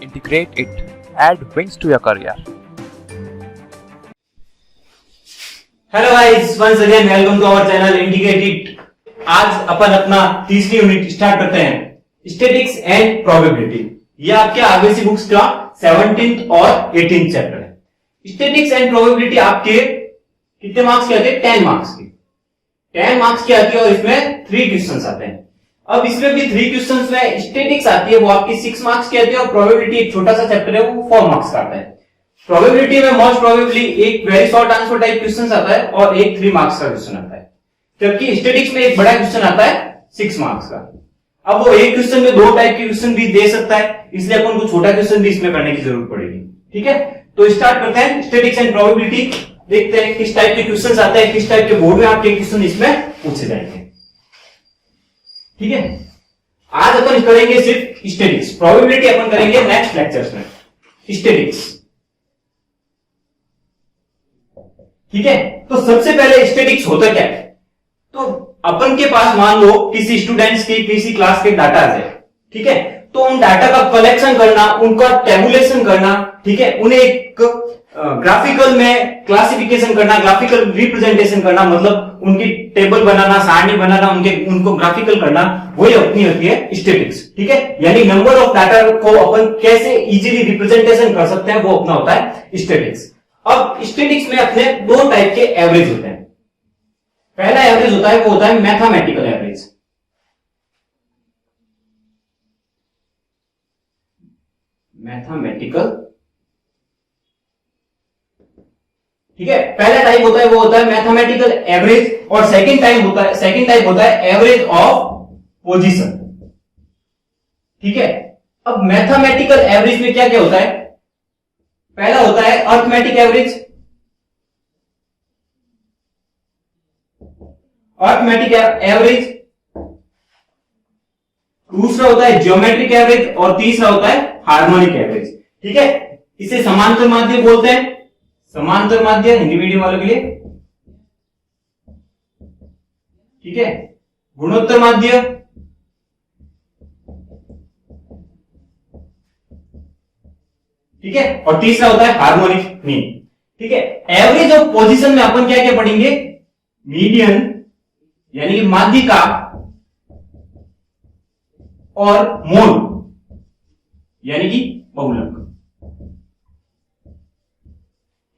Integrate it. Add wings to your career. Hello guys, once again welcome to our channel integrate it. आज अपन अपना तीसरी unit start करते हैं, statics and probability. ये आपके आगे बुक्स का 17th और 18th चैप्टर है। स्टैटिक्स एंड प्रोबेबिलिटी आपके कितने मार्क्स के आते हैं? 10 मार्क्स की। 10 मार्क्स की आती है और इसमें 3 क्वेश्चंस आते हैं। अब इसमें भी 3 क्वेश्चंस में स्टैटिक्स आती है, वो आपकी 6 मार्क्स की आती है, और प्रोबेबिलिटी एक छोटा सा चैप्टर है, वो 4 मार्क्स का आता है। प्रोबेबिलिटी में मोस्ट प्रोबेबली एक very short answer type question आता है और एक 3 मार्क्स का क्वेश्चन आता है, जबकि स्टैटिक्स में एक बड़ा क्वेश्चन आता है 6 मार्क्स का। अब वो एक क्वेश्चन में 2 टाइप के क्वेश्चन भी दे सकता है, इसलिए अपन को छोटा क्वेश्चन भी इसमें करने की जरूरत पड़ेगी। ठीक है, तो स्टार्ट करते हैं स्टैटिक्स एंड प्रोबेबिलिटी। देखते हैं किस टाइप के क्वेश्चन आते हैं, किस टाइप के बोर्ड में आपके क्वेश्चन इसमें पूछे जाएंगे। ठीक है, आज अपन करेंगे सिर्फ स्टैटिक्स, प्रोबेबिलिटी अपन करेंगे नेक्स्ट लेक्चर्स में। स्टैटिक्स, ठीक है। तो सबसे पहले स्टैटिक्स होता क्या है? तो अपन के पास मान लो किसी स्टूडेंट्स की किसी क्लास के डाटा है, ठीक है, तो उन डाटा का कलेक्शन करना, उनका टेबुलेशन करना, ठीक है, उन्हें एक ग्राफिकल में क्लासिफिकेशन करना, ग्राफिकल रिप्रेजेंटेशन करना, मतलब उनकी टेबल बनाना, सारणी बनाना, उनको ग्राफिकल करना, वही अपनी होती है स्टैटिक्स। ठीक है, यानी नंबर ऑफ डाटा को अपन कैसे इजीली रिप्रेजेंटेशन कर सकते हैं, वो अपना होता है स्टैटिक्स। अब स्टैटिक्स में अपने 2 टाइप के एवरेज होते हैं। पहला एवरेज होता है, वो होता है मैथमेटिकल एवरेज। मैथमेटिकल, ठीक है, पहला टाइप होता है वो होता है मैथमेटिकल एवरेज, और सेकंड टाइप होता है एवरेज ऑफ पोजीशन। ठीक है, अब मैथमेटिकल एवरेज में क्या क्या होता है? पहला होता है अर्थमेटिक एवरेज, दूसरा होता है ज्योमेट्रिक एवरेज, और तीसरा होता है हार्मोनिक एवरेज। ठीक है, इसे समांतर माध्य बोलते हैं, समांतर माध्य हिंदी मीडियम वालों के लिए। ठीक है, गुणोत्तर माध्य, ठीक है, और तीसरा होता है हार्मोनिक मीन। ठीक है, एवरेज ऑफ पोजीशन में अपन क्या क्या पढ़ेंगे? मीडियन यानी कि माध्यिका, और मोड यानी कि बहुलक।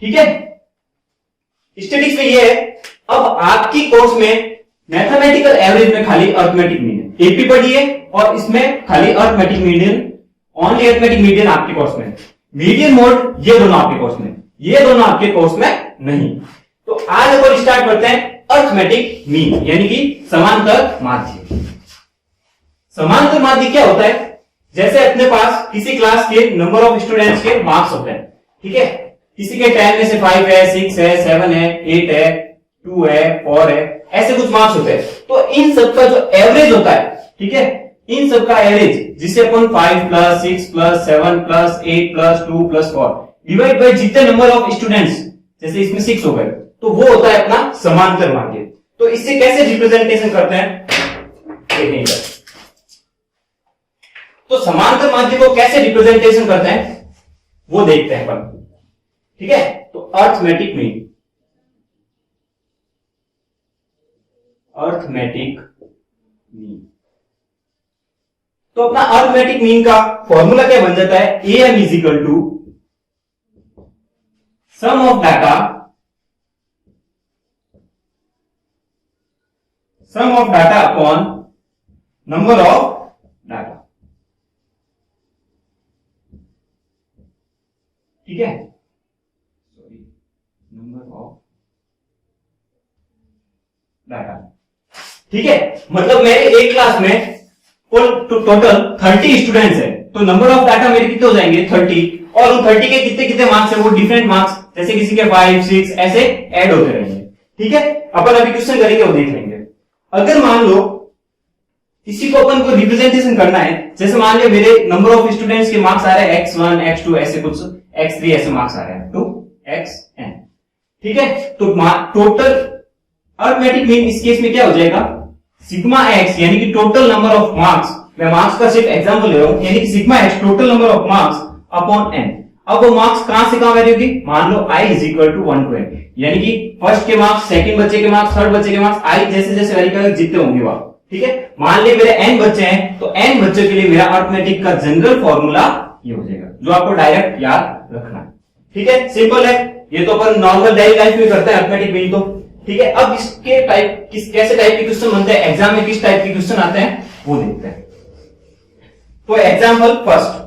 ठीक है, स्टैटिक्स में ये है। अब आपकी कोर्स में मैथमेटिकल एवरेज में खाली अर्थमेटिक मीडियन एपी पढ़ी है, और इसमें खाली arithmetic median, only arithmetic median आपके कोर्स में। मीडियन मोड ये दोनों आपके कोर्स में, ये दोनों आपके कोर्स में नहीं। तो आज अपन स्टार्ट करते हैं अर्थमेटिक मीन, यानी कि समांतर माध्य। समांतर माध्य क्या होता है? जैसे अपने पास किसी क्लास के नंबर ऑफ स्टूडेंट्स के मार्क्स होते हैं, ठीक है, किसी के 10 में से 5 है, 6 है, 7 है, 8 है, 2 है, 4 है, ऐसे कुछ मार्क्स होते हैं। तो इन सबका जो एवरेज होता है, ठीक है, इन सबका एवरेज, जिसे अपन 5 plus 6 plus 7 plus 8 plus 2 plus 4 divide by जितने नंबर ऑफ स्टूडेंट्स, जैसे इसमें 6 हो गए, तो वो होता है अपना समांतर माध्य। तो इससे कैसे रिप्रेजेंटेशन करते हैं देखेंगे। तो समांतर माध्य को कैसे रिप्रेजेंटेशन करते हैं वो देखते हैं अपन। ठीक है, तो अर्थमेटिक मीन, तो अपना अर्थमेटिक मीन का फॉर्मूला क्या बन जाता है? AM is equal to sum of data upon number of data. ठीक है, नंबर ऑफ डाटा। ठीक है, मतलब मेरे एक क्लास में टोटल 30 स्टूडेंट्स है, तो नंबर ऑफ डाटा मेरे कितने हो जाएंगे? 30, और उन 30 के कितने कितने मार्क्स है? वो डिफरेंट मार्क्स, जैसे किसी के 5, 6 ऐसे ऐड होते रहेंगे। ठीक है, अपन अभी क्वेश्चन करेंगे, वो देख लेंगे। अगर मान लो किसी को अपन को रिप्रेजेंटेशन करना है, जैसे मान लो मेरे नंबर ऑफ स्टूडेंट्स के मार्क्स आ रहे हैं x1, x2 ऐसे कुछ, x3 ऐसे मार्क्स आ रहे हैं, तो xn। ठीक है, तो टोटल अर्थमेटिक मीन इस केस में क्या हो जाएगा? सिग्मा एक्स यानी कि टोटल नंबर ऑफ मार्क्स मैं मार्क्स का सिर्फ एग्जांपल ले रहा हूं, यानी कि sigma x total number of marks upon n. अब वो मार्क्स कहां से कहां वैल्यू होगी, मान लो i is equal to 1 to n, यानी कि फर्स्ट के मार्क्स, सेकंड बच्चे के मार्क्स, थर्ड बच्चे के मार्क्स, i जैसे जैसे वैल्यू करेंगे जितने होंगे वहां, ठीक है। मान ली मेरे n बच्चे हैं, तो n बच्चों के लिए मेरा अरिथमेटिक का जनरल फॉर्मूला ये हो जाएगा, जो आपको डायरेक्ट याद रखना है, ठीक है। सिंपल है, ये तो अपन नॉर्मल डेली लाइफ में करते हैं अरिथमेटिक मीन तो, ठीक है। अब इसके टाइप कैसे टाइप के क्वेश्चन बनते हैं, एग्जाम में किस टाइप के क्वेश्चन आते हैं वो देखते हैं। तो एग्जाम्पल फर्स्ट,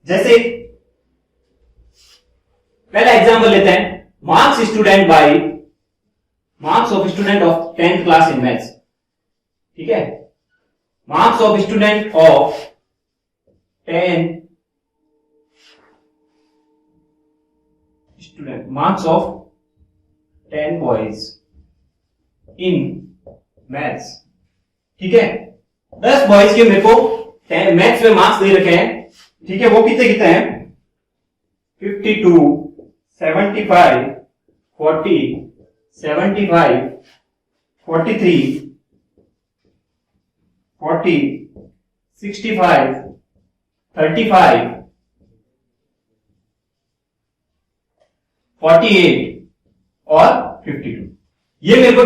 जैसे पहला एग्जाम्पल लेते हैं, marks of student of 10th class in maths, ठीक है। Marks of student of 10 student, marks of 10 boys in maths, ठीक है। 10 बॉयज के मेरे को मैथ्स में मार्क्स दे रखे हैं, ठीक है। वो कितने कितने हैं, 52, 75, 40, 75, 43, 40, 65, 35, 48 और 52। ये मेरे को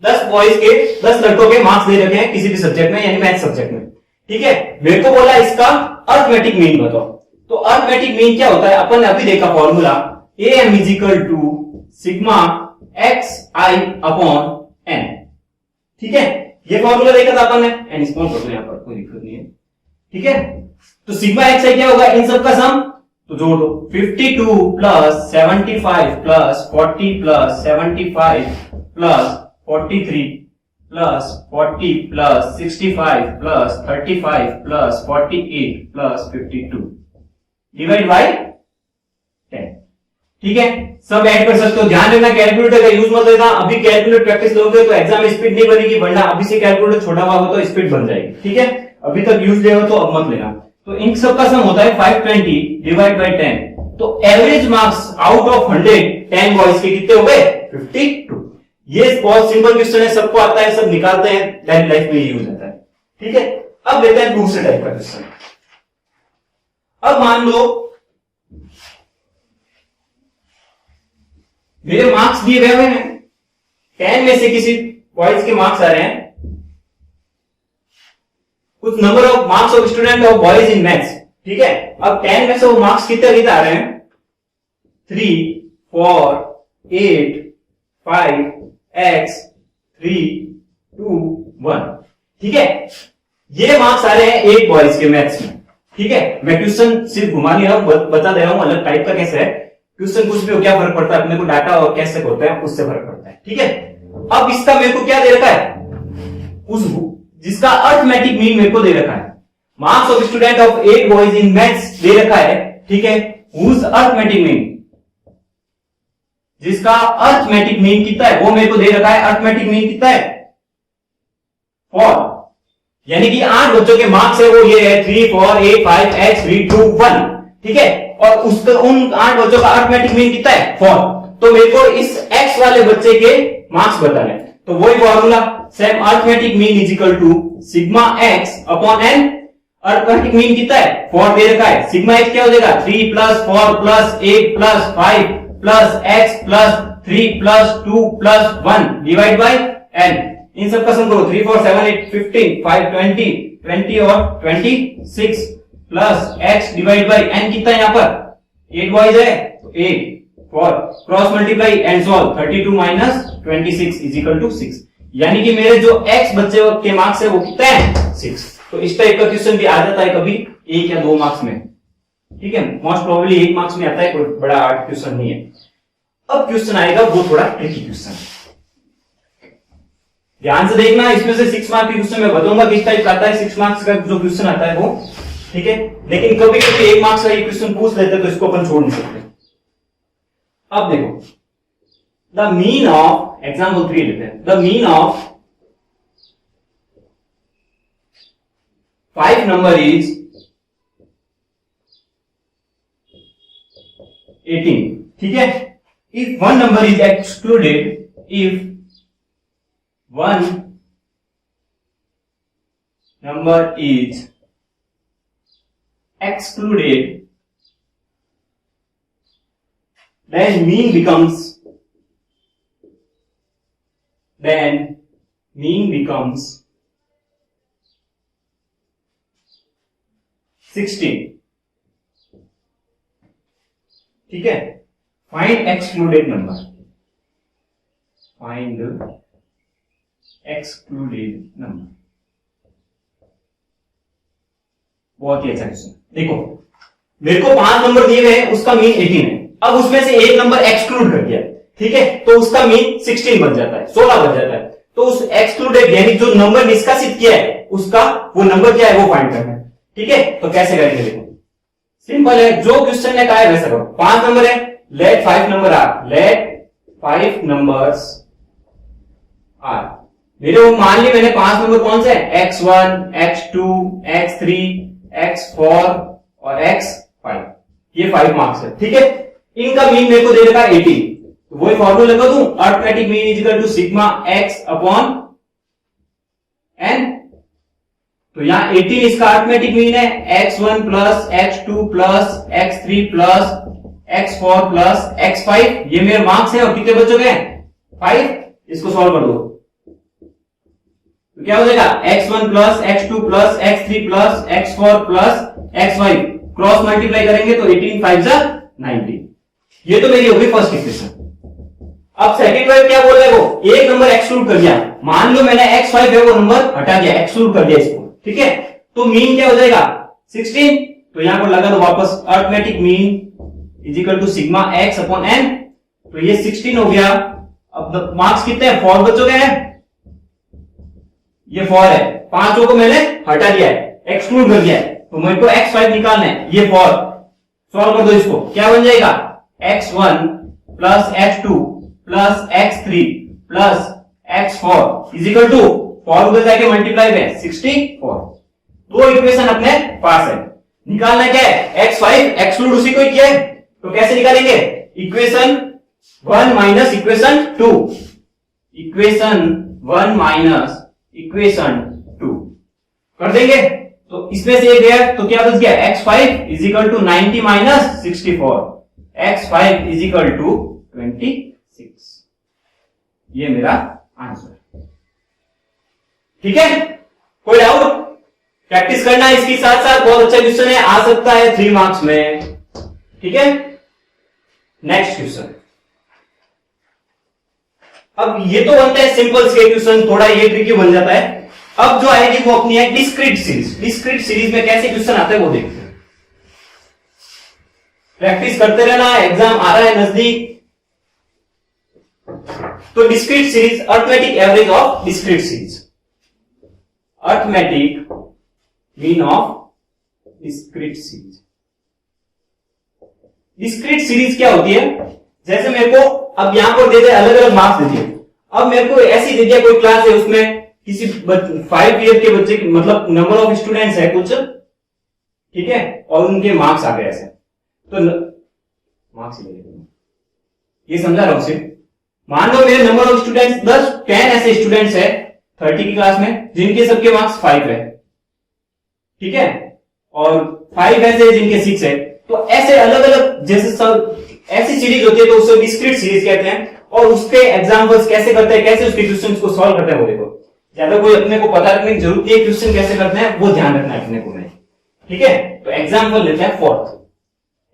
10 बॉयज के 10 लड़कों के मार्क्स दे रखे हैं किसी भी सब्जेक्ट में, यानी मैथ सब्जेक्ट में, ठीक है। मेरे को बोला इसका अरिथमेटिक मीन बताओ। तो अरिथमेटिक मीन क्या होता है, अपन ने अभी देखा formula, am is equal to sigma x i upon n, ठीक है। ये फॉर्मूला देखा था अपन ने, एन स्मॉल कर दो यहां पर, कोई दिक्कत नहीं है, ठीक है। तो सिग्मा एक्स आई क्या होगा, इन सब का सम, तो जोड़ दो, 52 plus 75 plus 40 plus 75 plus 43 plus 40 plus 65 plus 35 plus 48 plus 52 divide by 10, ठीक है। सब ऐड कर सकते हो, ध्यान रखना कैलकुलेटर का यूज मत लेना। अभी कैलकुलेटर प्रैक्टिस लोगे तो एग्जाम में स्पीड नहीं बनेगी, वरना अभी से कैलकुलेटर छोटा हुआ हो तो स्पीड बन जाएगी, ठीक है। अभी तक यूज ले हो तो अब मत लेना। तो इन सब का सम होता है 520 डिवाइड बाय 10, तो average marks out of 100 10 boys के कितने हो गए, 52। ये बहुत सिंपल क्वेश्चन है, सबको आता है, सब निकालते हैं, डेली लाइफ में यूज होता है, ठीक है। अब लेते हैं दूसरे टाइप का क्वेश्चन। अब मान लो मेरे मार्क्स दिए हुए हैं, 10 में से किसी बॉयज के मार्क्स आ रहे हैं, कुछ number of marks of student of boys in maths, ठीक है। अब 10 में से वो मार्क्स कितने आ रहे हैं, 3, 4, 8, 5, x, 3, 2, 1, ठीक है। ये मार्क्स आ रहे हैं 8 बॉयज के मैथ्स में, ठीक है। मैं क्वेश्चन सिर्फ घुमा नहीं रहा हूं, बता दे रहा हूं अलग टाइप का कैसे है क्वेश्चन, कुछ भी हो, क्या फर्क पड़ता है अपने को, डाटा और कैसे होता है उससे फर्क पड़ता है, ठीक है। अब इसका मेरे को क्या दे रखा है, उस जिसका अरिथमेटिक मीन मेरे को दे रखा है, marks of student of 8 boys in maths दे रखा है, ठीक है। हुज अरिथमेटिक मीन, जिसका अरिथमेटिक मीन कितना है वो मेरे को दे रखा है, अरिथमेटिक मीन कितना है 4, यानी कि 8 बच्चों के मार्क्स है वो ये है 3, 4, 8, 5, x, 3, 2, 1, ठीक है। और उसका उन 8 बच्चों का अरिथमेटिक मीन कितना है 4, तो मेरे को इस x वाले बच्चे के मार्क्स बताने, तो वही formula same, arithmetic mean is equal to sigma x upon n। Arithmetic mean कितना है 4 दे रखा है, सिग्मा x क्या हो जाएगा 3 plus 4 plus 8 plus 5 plus x plus 3 plus 2 plus 1 divide by n। इन सब का सम करो, 3, 4, 7, 8, 15, 5, 20 और 26 plus x divide by n कितना है यहाँ पर, 8 बॉयज है तो 8, 4 cross multiply and solve, 32 minus 26 is equal to 6, यानी कि मेरे जो x बच्चे के मार्क्स है वो कितने हैं 6। तो इस टाइप का क्वेश्चन भी आ जाता है कभी 1 या 2 मार्क्स में, ठीक है। मोस्ट प्रोबेबली 1 मार्क्स में आता है, कोई बड़ा हार्ड क्वेश्चन नहीं है। अब क्वेश्चन आएगा वो थोड़ा ट्रिकी क्वेश्चन, ध्यान से देखना, इसमें से 6 मार्क्स के क्वेश्चन मैं बताऊंगा किस टाइप का आता है, 6 मार्क्स का जो क्वेश्चन आता है वो, ठीक है। लेकिन कभी कभी 1 मार्क्स का ये क्वेश्चन पूछ लेते हैं तो इसको अपन छोड़ नहीं सकते। अब देखो, द मीन ऑफ, एग्जाम्पल 3 लेते हैं, the mean of 5 number is 18, ठीक है। If 1 number is excluded, if 1 number is excluded, then mean becomes 16. ठीक है, find excluded number, find excluded number. बहुत ही अच्छा क्वेश्चन। देखो मेरे को 5 नंबर दिए गए हैं, उसका मीन 18 है। अब उसमें से एक नंबर एक्सक्लूड कर दिया, ठीक है, तो उसका मीन 16 बन जाता है, 16 बन जाता है। तो उस एक्सक्लूडेड यानी जो नंबर निष्कासित किया है उसका वो नंबर क्या है वो फाइंड करना है। ठीक है, तो कैसे करेंगे? देखो सिंपल है, जो क्वेश्चन ने कहा है वैसा करो। 5 नंबर है, let 5 number are, let 5 numbers are. मेरे वो मान ली मैंने 5 नंबर कौन से हैं? x1, x2, x3, x4 और x5। ये 5 मार्क्स है, ठीक है। इनका मीन मेरे को दे रखा है 18, तो वही फॉर्मूला लगा दूं, arithmetic mean is equal to sigma x upon n। तो यहां 18 इसका अर्थमेटिक मीन है, x1 plus x2 plus x3 plus x4 plus x5। ये मेरे मार्क्स है और कितने बच चुके हैं? 5। इसको सॉल्व कर दो तो क्या हो जाएगा? x1 plus x2 plus x3 plus x4 plus x5 cross multiply करेंगे तो 18 5 जा 90। ये तो मेरी होगी फर्स्ट इक्वेशन। अब सेकंड वर्ड क्या बोल रहे हैं? वो एक नंबर एक्सक्लूड कर दिया, मान लो मैंने x5 है वो नंबर हटा दिया, एक्सक्लूड कर दिया इसको, ठीक है। तो मीन क्या हो जाएगा? 16। तो यहां पर लगा दो वापस, arithmetic mean is equal to sigma x upon n। तो ये 16 हो गया। अब मार्क्स कितने हैं? 4 बच चुके हैं, ये 4 है, 5 को मैंने हटा दिया है, एक्सक्लूड कर दिया है, तो मेरे को x5 निकालना है, ये 4। सॉल्व कर दो इसको, क्या बन जाएगा? x1 plus x2 plus x3 plus x4 is equal to 4 उधर जाके मल्टीप्लाई में 64। दो इक्वेशन अपने पास है, निकालना क्या है? x5 एक्सक्लूड उसी को ही किया है, तो कैसे निकालेंगे? Equation 1 minus equation 2, equation 1 minus equation 2 कर देंगे। तो इसमें से एक गया तो क्या बच गया? x5 is equal to 90 minus 64, x5 is equal to 26। ये मेरा आंसर, ठीक है। कोई डाउट? प्रैक्टिस करना इसके साथ साथ, बहुत अच्छा क्वेश्चन है, आ सकता है 3 मार्क्स में, ठीक है। नेक्स्ट क्वेश्चन, अब ये तो बनता है सिंपल स्केल क्वेश्चन, थोड़ा ये ट्रिकी बन जाता है। अब जो आएगी वो अपनी है डिस्क्रीट सीरीज। डिस्क्रीट सीरीज में कैसे क्वेश्चन आते हैं वो देखते हैं। प्रैक्टिस करते रहना, एग्जाम आ रहा है नजदीक। तो discrete series, arithmetic average of discrete series, arithmetic mean of discrete series. Discrete series क्या होती है? जैसे मेरे को अब यहां पर दे दे अलग अलग मार्क्स दे दिए। अब मेरे को ऐसी दे दिया कोई क्लास है, उसमें किसी 5 ईयर के बच्चे मतलब नंबर ऑफ स्टूडेंट्स है कुछ, ठीक है, और उनके मार्क्स आ गए ऐसे, तो मार्क्स ये समझा रहा हूं सिर्फ। मान लो मेरे नंबर ऑफ स्टूडेंट्स 10 ऐसे स्टूडेंट्स है 30 की क्लास में जिनके सबके मार्क्स 5 है, ठीक है, और 5 ऐसे जिनके 6 है। तो ऐसे अलग अलग जैसे सब ऐसी सीरीज होती है तो उसे डिस्क्रीट सीरीज कहते हैं। और उसके एग्जांपल्स कैसे करते हैं, कैसे उसके क्वेश्चंस को सॉल्व करते हैं वो देखो। ज्यादा कोई अपने को पता रखने की जरूरत नहीं है, क्वेश्चन कैसे करते हैं वो ध्यान रखना है अपने को में, ठीक है। तो एग्जांपल लेते हैं फोर्थ,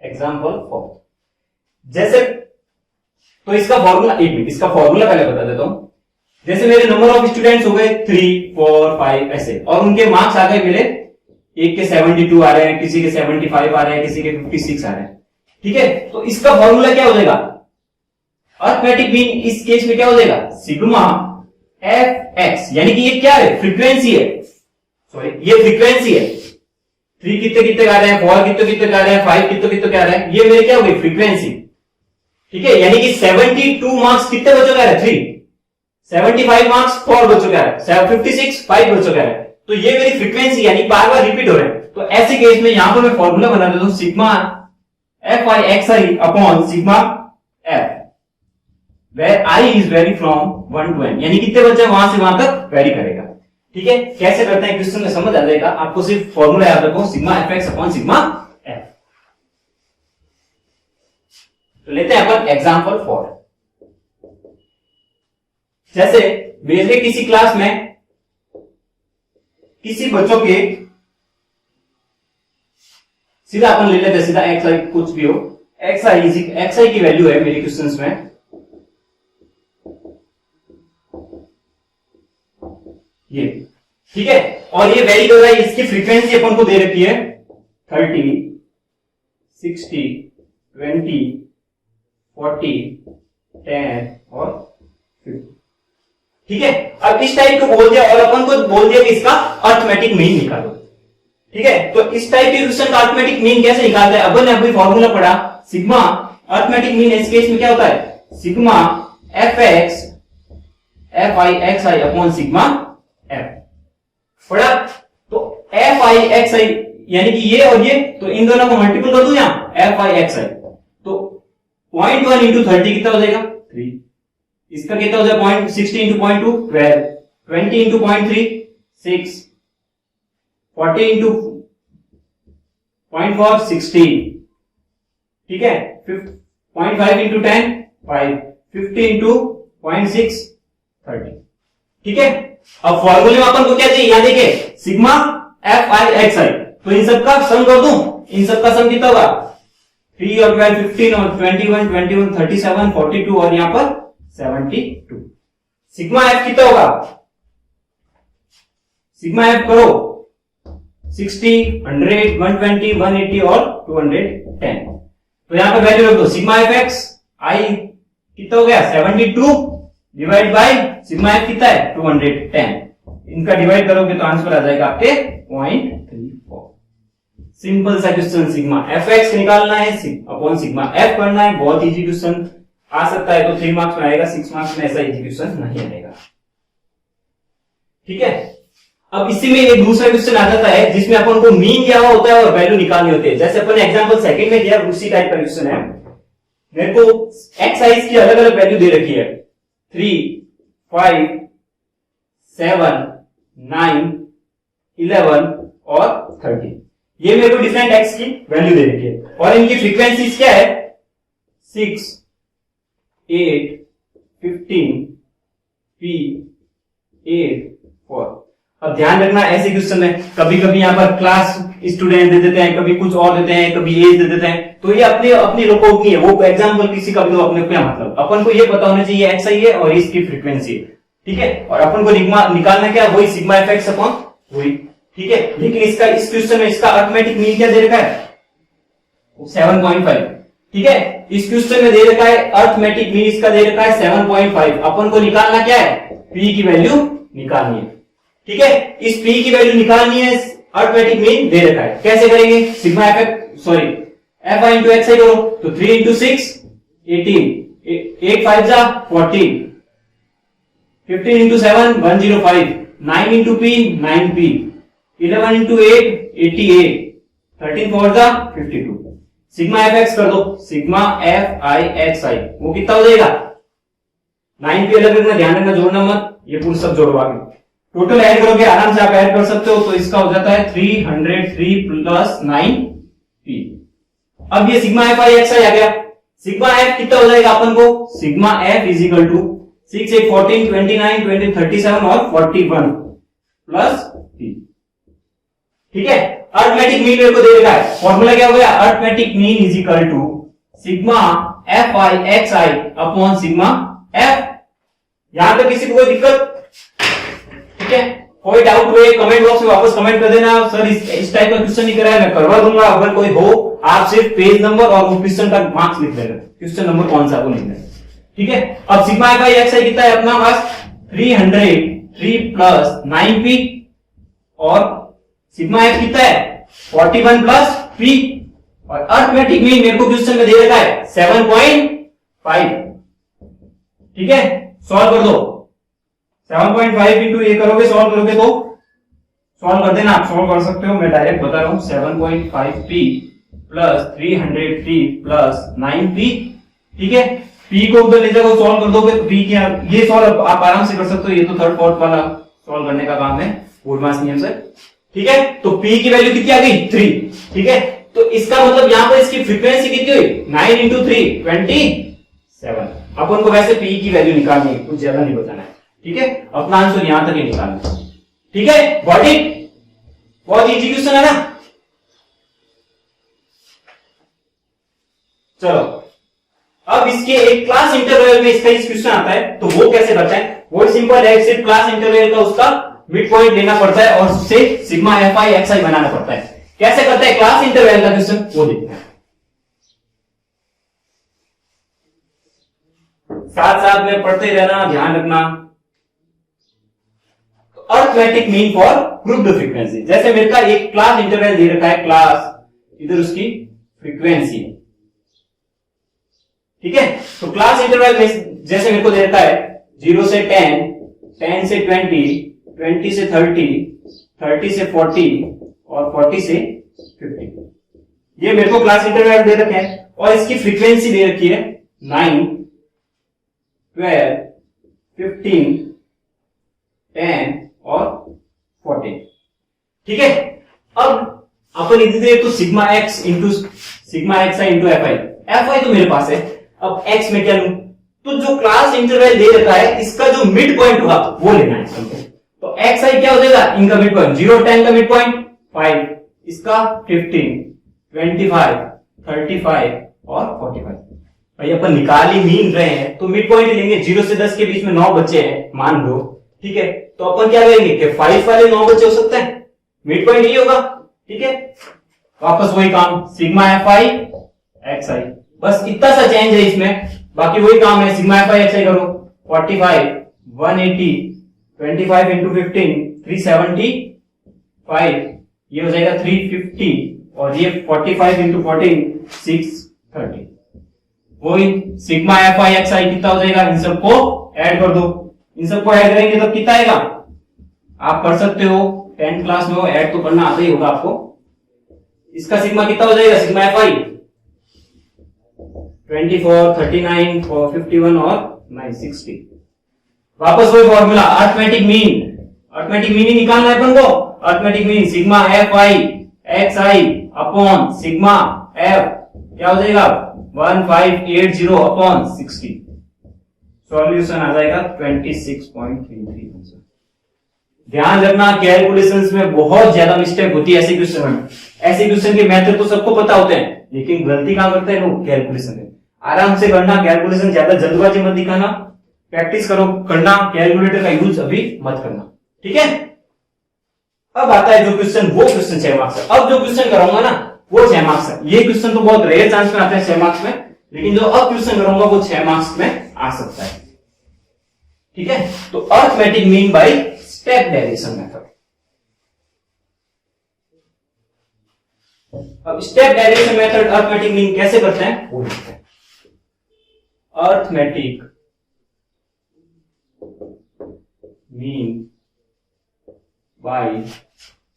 एग्जांपल फोर्थ। जैसे तो इसका फॉर्मूला, एक मिनट, इसका फॉर्मूला पहले बता देता हूं। जैसे मेरे नंबर ऑफ स्टूडेंट्स हो गए 3, 4, 5 ऐसे, और उनके मार्क्स आ गए मेरे, एक के 72 आ रहे हैं, किसी के 75 आ रहे हैं, किसी के 56 आ रहे हैं, ठीक है। तो इसका फॉर्मूला क्या हो जाएगा? अर्थमेटिक मीन इस केस में क्या हो जाएगा? सिग्मा एफ एक्स, यानी कि ये क्या है? फ्रीक्वेंसी है, सॉरी ये फ्रीक्वेंसी है। 3 कितने कितने आ रहे हैं, 4 कितने कितने आ रहे हैं, 5 कितने कितने आ रहे हैं, ये मेरे क्या हो गई? फ्रीक्वेंसी, ठीक है। यानी कि 72 मार्क्स कितने बच्चों का है? 3। 75 मार्क्स 4 बच्चों का है, 56 5 बच्चों का है। तो ये मेरी फ्रीक्वेंसी यानी बार बार रिपीट हो रहे हैं। तो ऐसे केस में यहां पर मैं फॉर्मूला बना देता हूं, sigma F i x i upon sigma f, where i is vary from 1 to n, यानी कितने बच्चे वहां से वहां तक वेरी करेगा। ठीक है, कैसे करते हैं क्वेश्चन में समझ आ जाएगा। आपको सिर्फ फॉर्मूला याद रखो, sigma F x upon sigma F. तो लेते हैं अपन एग्जांपल 4। जैसे बेसिक किसी क्लास में किसी बच्चों के सीधा अपन ले लेते हैं, सीधा एक्स आई कुछ भी हो, एक्स आई की वैल्यू है मेरे क्वेश्चंस में ये, ठीक है। और ये वेरी कर रहा है, इसकी फ्रीक्वेंसी अपन को दे रखी है 30, 60, 20, 40, 10 और 50, ठीक है। अब इस टाइप को बोल दिया और अपन को बोल दिया कि इसका अर्थमेटिक मीन निकालो, ठीक है। तो इस टाइप के क्वेश्चन का अर्थमेटिक मीन कैसे निकालते हैं, अपन ने अभी फॉर्मूला पढ़ा, सिग्मा अर्थमेटिक मीन इस केस में क्या होता है, sigma F x F i x i upon sigma F पढ़ा। तो एफ आई एक्स आई यानी कि ये और ये, तो इन दोनों को मल्टीपल कर दूं यहां, एफ आई एक्स आई, तो 0.1 इंटू 30 कितना हो जाएगा 3, इसका कितना हो जाएगा 0.60 इंटू 0.2 12, 20 इंटू 0.3 6, 40 इंटू 0.4 16, ठीक है, 0.5 इंटू 10 5, 50 इंटू 0.6 30, ठीक है। अब फॉर्मूले में अपन को क्या चाहिए, यहां देखिए सिग्मा एफ आई एक्स आई, तो इन सबका सम कर दूं, इन सबका सम कितना होगा 3 और 12 15 और 21 21 37 42 और यहां पर 72। सिग्मा एफ कितना होगा, सिग्मा एफ करो 60 100 120 180 और 210, तो यहां पर वैल्यू रख दो, सिग्मा एफ एक्स आई कितना हो गया 72 डिवाइड बाय सिग्मा एफ कितना है 210, इनका डिवाइड करोगे तो आंसर आ जाएगा आपके 0.34। सिंपल सा क्वेश्चन, सिग्मा एफ एक्स निकालना है अपॉन सिग्मा एफ करना है, बहुत इजी क्वेश्चन आ सकता है, तो 3 मार्क्स में आएगा, 6 मार्क्स में ऐसा इजी क्वेश्चन नहीं आएगा, ठीक है। अब इसी में एक दूसरा क्वेश्चन आ जाता है जिसमें अपन को मीन दिया हुआ होता है और वैल्यू निकालनी होती है, जैसे अपन एग्जांपल सेकंड में दिया उसी टाइप का क्वेश्चन है। मेरे को एक्स साइज की अलग अलग वैल्यू दे रखी है 3 5 7 9 11 और 30, ये मेरे को डिफरेंट एक्स की वैल्यू दे रखी है और इनकी फ्रीक्वेंसीज क्या है 6 8 15 P 8 4। अब ध्यान रखना ऐसे क्वेश्चन में कभी कभी यहाँ पर क्लास स्टूडेंट दे देते हैं, कभी कुछ और देते हैं, कभी एज दे देते हैं, तो ये अपनी लोगों की है, वो एग्जांपल किसी का भी तो अपने क्या मतलब, अपन को ये पता होना चाहिए एक्स आई है और इसकी फ्रीक्वेंसी है, ठीक है। और अपन को निकालना क्या, वही सिग्मा एफ एक्स अपॉन वही, ठीक है। लेकिन इसका इस क्वेश्चन में इसका अर्थमेटिक मीन क्या दे रखा है 7.5, ठीक है। इस क्वेश्चन में दे रखा है अर्थमेटिक मीन इसका दे रखा है 7.5, अपन को निकालना क्या है पी की वैल्यू निकालनी है, ठीक है। इस पी की वैल्यू निकालनी है, अर्थमेटिक मीन दे रखा है, कैसे करेंगे, sigma F X sorry F I into X I करो, तो 3 इंटू 6 18, 8 5 जा 14, 15 into 7 105, 9 into P 9p, 11 into 8 88, 13 4 जा 52। सिग्मा एफ एक्स कर दो, सिग्मा एफ आई एक्स आई वो कितना हो जाएगा 9p अलग रखना, ध्यान रखना जोड़ना मत, ये पूरा सब जोड़ो आगे, टोटल ऐड करोगे आराम से आप ऐड कर सकते हो, तो इसका हो जाता है 303 प्लस 9p। अब ये sigma F i x i आ गया, सिग्मा एफ कितना हो जाएगा अपन को, sigma f is equal to 6 8 14 29 20 37 और 41 प्लस p, ठीक है। अर्थमेटिक मीन मेरे को दे रखा है, फॉर्मूला क्या हो गया, arithmetic mean is equal to sigma F i x i upon sigma f. यहां तक किसी को कोई दिक्कत, ठीक है, कोई डाउट हुए कमेंट बॉक्स में वापस कमेंट कर देना, सर इस टाइप का क्वेश्चन नहीं कराया, मैं करवा दूंगा। अगर कोई हो आप सिर्फ पेज नंबर और वो क्वेश्चन का मार्क्स लिख देना, क्वेश्चन नंबर कौन सा वो लिख देना, ठीक है। अब सिग्मा एफ आई एक्स आई कितना है अपना पास 303 प्लस 9p और सिग्मा एफ कितना है 41 प्लस p और अर्थमेटिक मीन मेरे को क्वेश्चन में दे रखा है 7.5, ठीक है। सॉल्व कर दो, 7.5 इंटू ये करोगे सॉल्व करोगे तो सॉल्व कर देना, आप सॉल्व कर सकते हो, मैं डायरेक्ट बता रहा हूं 7.5p प्लस 303 प्लस 9p, ठीक है। p को उधर ले जाओ सॉल्व कर दोगे तो p क्या, ये सॉल्व आप आराम से कर सकते हो, ये तो थर्ड फोर्थ वाला सॉल्व करने का काम है पूर्वांश नियम से। ठीक है, तो P की वैल्यू कितनी आ गई 3। ठीक है, तो इसका मतलब यहां पर इसकी फ्रीक्वेंसी कितनी हुई 9 इंटू 3 27। अपन को वैसे P की वैल्यू निकालनी है, कुछ ज्यादा नहीं बताना है। ठीक है, अपना आंसर यहां तक ही निकालना है। ठीक है, गॉट इट? बहुत इजी क्वेश्चन है ना। चलो अब इसके एक क्लास इंटरवल में इसका इस क्वेश्चन आता है, तो वो कैसे करते हैं? बहुत सिंपल है, सिर्फ क्लास इंटरवल का उसका मिड पॉइंट लेना पड़ता है और उससे सिग्मा एफ आई एक्स आई बनाना पड़ता है। कैसे करते हैं क्लास इंटरवल का क्वेश्चन, वो देखते हैं। साथ साथ में पढ़ते रहना, ध्यान रखना। Arithmetic mean for grouped frequency. जैसे मेरे का एक क्लास इंटरवल दे रखा है, क्लास, इधर उसकी फ्रीक्वेंसी। ठीक है, तो क्लास इंटरवल में जैसे मेरे को दे रखा है 0 से 10, 10 से 20, 20 से 30, 30 से 40 और 40 से 50। ये मेरे को क्लास इंटरवल दे रखे हैं और इसकी फ्रीक्वेंसी दे रखी है 9, 12, 15, 10 और 14। ठीक है, अब अपन इधर तो sigma x into sigma x I into F I तो मेरे पास है। अब एक्स में क्या लूं? तो जो क्लास इंटरवल दे रखा है इसका जो मिड पॉइंट होगा वो लेना है इसका। तो एक्स आई क्या हो जाएगा? इनका मिड पॉइंट 0 10 का मिड पॉइंट 5, इसका 15, 25, 35 और 45। भाई अपन निकाल ही मीन रहे हैं तो मिड पॉइंट लेंगे। 0 से 10 के बीच में 9 बच्चे हैं मान लो। ठीक है, तो अपन क्या करेंगे कि 5 वाले 9 बच्चे हो सकते हैं, मिड पॉइंट यही होगा। ठीक है, वापस वही काम, सिग्मा एफ आई एक्स आई, बस इतना सा चेंज है इसमें, बाकी वही काम है। Sigma F i x I करो 45, 180, 25 इंटू 15 375, ये हो जाएगा 350 और ये 45 इंटू 14 630। वही सिग्मा एफ आई एक्स आई कितना हो जाएगा? इन सबको ऐड कर दो। इन सबको ऐड करेंगे तो कितना आएगा? आप कर सकते हो, 10 क्लास में हो, ऐड तो करना आता ही होगा आपको। इसका सिग्मा कितना हो जाएगा? सिग्मा एफ आई 24, 39, 51 और 960। वापस वही फॉर्मूला, अर्थमेटिक मीन ही निकालना है अपन को। Arithmetic mean sigma F i x i upon sigma F क्या हो जाएगा? 1580 अपॉन 60। सॉल्यूशन आ जाएगा 26.33। ध्यान रखना, कैलकुलेशंस में बहुत ज्यादा मिस्टेक होती है ऐसे क्वेश्चन में। ऐसे क्वेश्चन के मेथड तो सबको पता होते हैं, लेकिन गलती कहां करते हैं लोग? कैलकुलेशन में। आराम से करना कैलकुलेशन, ज्यादा जल्दबाजी मत दिखाना, प्रैक्टिस करो करना, कैलकुलेटर का यूज अभी मत करना। ठीक है, अब आता है जो क्वेश्चन, वो क्वेश्चन 6 मार्क्स है। अब जो क्वेश्चन कराऊंगा ना वो 6 मार्क्स है। ये क्वेश्चन तो बहुत रेयर चांस में आते हैं 6 मार्क्स में, लेकिन जो अब क्वेश्चन कराऊंगा वो 6 मार्क्स में आ सकता है। ठीक है, तो arithmetic mean by step derivation method. अब step derivation method arithmetic mean कैसे करते हैं वो देखते हैं। Arithmetic mean by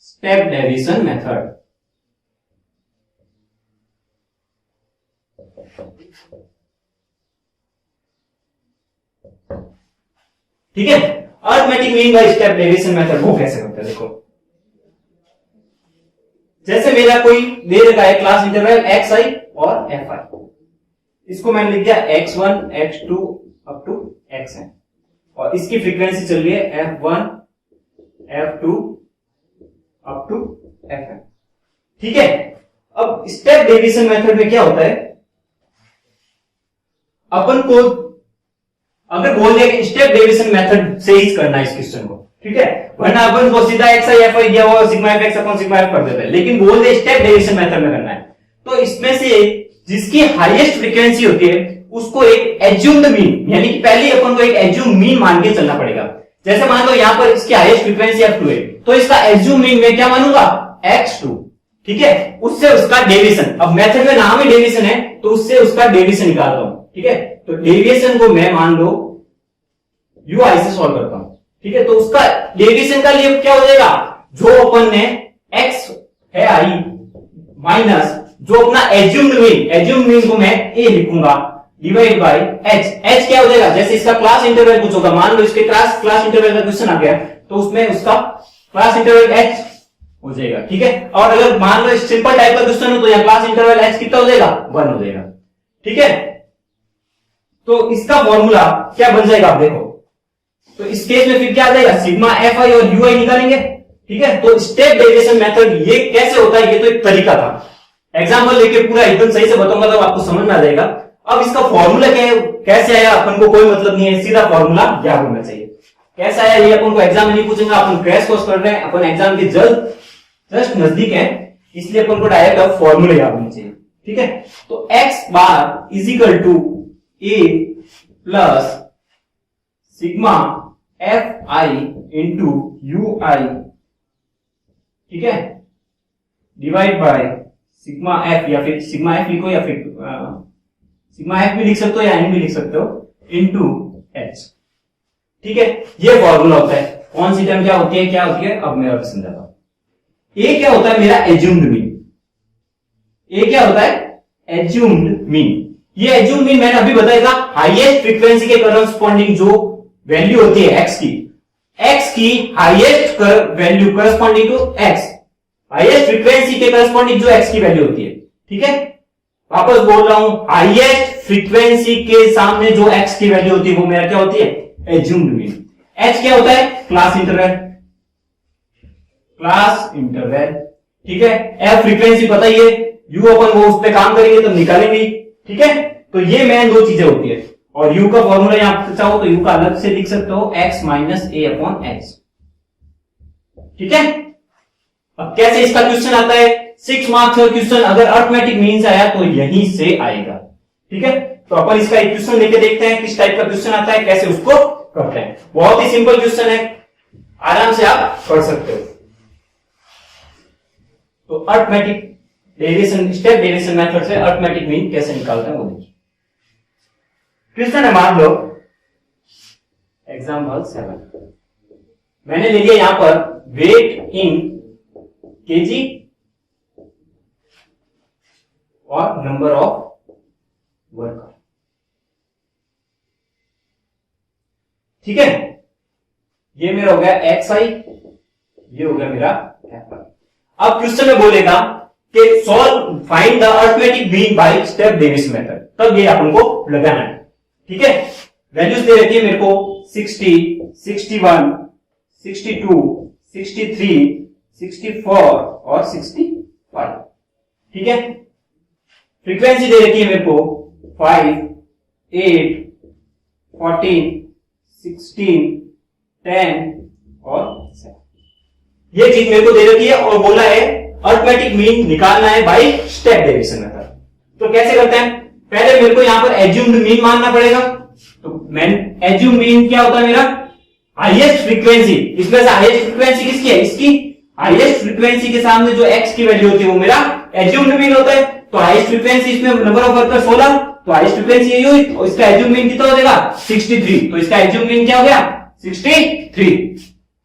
step derivation method. ठीक है, arithmetic mean by step derivation method वो कैसे करते हैं देखो। जैसे मेरा कोई दे रखा है क्लास इंटरवल एक्स आई और एफ आई, इसको मैंने लिख दिया x1 x2 up to xn और इसकी फ्रीक्वेंसी चल रही है f1 f2 up to fn। ठीक है, अब स्टेप डेरिवेशन मेथड में क्या होता है, अपन को अगर बोल दिया कि स्टेप डेरिवेशन मेथड से ही करना है इस क्वेश्चन को, ठीक है, वरना अपन को सीधा एक्स आई एफ आई दिया हुआ sigma F x upon sigma F कर देते हैं, लेकिन बोल दे स्टेप डेरिवेशन मेथड में करना है तो इसमें से जिसकी हाईएस्ट फ्रीक्वेंसी होती है उसको एक एज्यूम्ड मीन, यानी कि पहले अपन को एक एज्यूम मीन मान के चलना पड़ेगा। जैसे मान लो यहां पर इसकी हाईएस्ट फ्रीक्वेंसी f2 है तो इसका एज्यूम मीन में क्या मानूंगा x2, ठीक है, उससे उसका डेविएशन, अब मेथड में नाम ही डेविएशन है तो उससे उसका डेविएशन निकालता हूं। ठीक है, तो डेविएशन को मैं मान लो ui से सॉल्व करता हूं। ठीक है, तो उसका डेविएशन का लिए क्या हो जाएगा, जो अपन ने x है i माइनस जो अपना एज्यूम्ड मीन को मैं a लिखूंगा डिवाइड बाय h क्या हो जाएगा, जैसे इसका क्लास इंटरवल कुछ होगा, मान लो इसके क्लास इंटरवल का क्वेश्चन आ गया तो उसमें उसका क्लास इंटरवल h हो जाएगा, ठीक है। और अगर मान लो सिंपल टाइप का क्वेश्चन हो तो यहाँ क्लास इंटरवल h कितना हो जाएगा, 1 हो जाएगा, ठीक है। तो इसका फॉर्मूला क्या बन जाएगा आप देखो, तो इस केस में फिर क्या आ जाएगा, सिग्मा एफ आई और यू आई निकालेंगे, ठीक है। तो स्टेप डेरिवेशन मेथड ये कैसे होता है, ये तो एक तरीका था, एग्जाम्पल लेके पूरा एकदम सही से बताऊंगा तब आपको समझ में आ जाएगा। अब इसका फॉर्मूला क्या है, कैसे आया अपन को कोई मतलब नहीं है, सीधा फॉर्मूला याद होना चाहिए। कैसा आया ये अपन को एग्जाम में नहीं पूछेंगे, अपन क्रैश कोर्स कर रहे हैं, अपन एग्जाम के जस्ट नजदीक है, इसलिए अपन को डायरेक्ट अब फॉर्मूला याद होना चाहिए, ठीक है। तो X bar is equal to A plus sigma F I into you I, ठीक है, डिवाइड बाय सिग्मा एफ, या फिर सिग्मा एफ लिखो या फिर सिग्मा एफ भी लिख सकते हो या एन भी लिख सकते हो, इंटू एच, ठीक है। ये फॉर्मूला होता है। कौन सी टर्म क्या होती है, अब मैं और समझाता हूं। ए क्या होता है मेरा एज्यूम्ड मीन, ए क्या होता है एज्यूम्ड मीन। ये एज्यूम्ड मीन मैंने अभी बताया था, हाईएस्ट फ्रीक्वेंसी के करस्पॉन्डिंग जो वैल्यू होती है एक्स की highest value corresponding to x, highest frequency के करस्पॉन्डिंग जो एक्स की वैल्यू होती है, ठीक है। वापस बोल रहा हूं, हाईएस्ट फ्रीक्वेंसी के सामने जो एक्स की वैल्यू होती है वो मेरा क्या होती है, एज्यूम्ड मीन। एच क्या होता है, क्लास इंटरवल, ठीक है। एफ फ्रीक्वेंसी पता ही है, यू अपन वो उस पे काम करेंगे तो निकालेंगे, ठीक है। तो ये मेन दो चीजें होती है, और यू का फॉर्मूला यहां चाहो तो यू का अलग से लिख सकते हो, x minus a upon x, ठीक है। अब कैसे इसका क्वेश्चन आता है, 6 मार्क्स का क्वेश्चन अगर अर्थमेटिक मीन से आया तो यहीं से आएगा, ठीक है। तो अपन इसका एक क्वेश्चन लेके देखते हैं किस टाइप का क्वेश्चन आता है, कैसे उसको करते हैं। बहुत ही सिंपल क्वेश्चन है, आराम से आप कर सकते हो। तो arithmetic derivation, step derivation method से अर्थमेटिक मीन कैसे निकालते हैं वो देखिए। क्वेश्चन है, मान लो एग्जाम्पल 7, मैंने ले लिया यहां पर वेट इन केजी और नंबर ऑफ वर्कर, ठीक है। ये मेरा हो गया एक्स आई, ये हो गया मेरा एफ आई। अब क्वेश्चन में बोलेगा कि solve find the arithmetic mean by step derivation method, तब ये अपन को लगाना है, ठीक है। वैल्यूज दे रखी है मेरे को 60, 61, 62, 63, 64 और 65, ठीक है। फ्रीक्वेंसी दे रखी है मेरे को 5, 8, 14, 16, 10 और 7, ये चीज मेरे को दे रखी है और बोला है अर्थमेटिक मीन निकालना है बाय स्टेप डेरिवेशन मेथड। तो कैसे करते हैं, पहले मेरे को यहां पर एज्यूम्ड मीन मानना पड़ेगा। तो एज्यूम्ड मीन क्या होता है मेरा, हाईएस्ट फ्रीक्वेंसी, इसमें से हाईएस्ट फ्रीक्वेंसी किसकी है, इसकी। हाईएस्ट फ्रीक्वेंसी के सामने जो एक्स की वैल्यू होती है वो मेरा एज्यूम्ड मीन होता है। तो हाईएस्ट फ्रीक्वेंसी इसमें नंबर ऑफ वर्कर 16, तो हाईएस्ट फ्रीक्वेंसी यही हुई, और इसका एज्यूम्ड मीन कितना हो जाएगा 63। तो इसका एज्यूम्ड मीन क्या हो गया 63।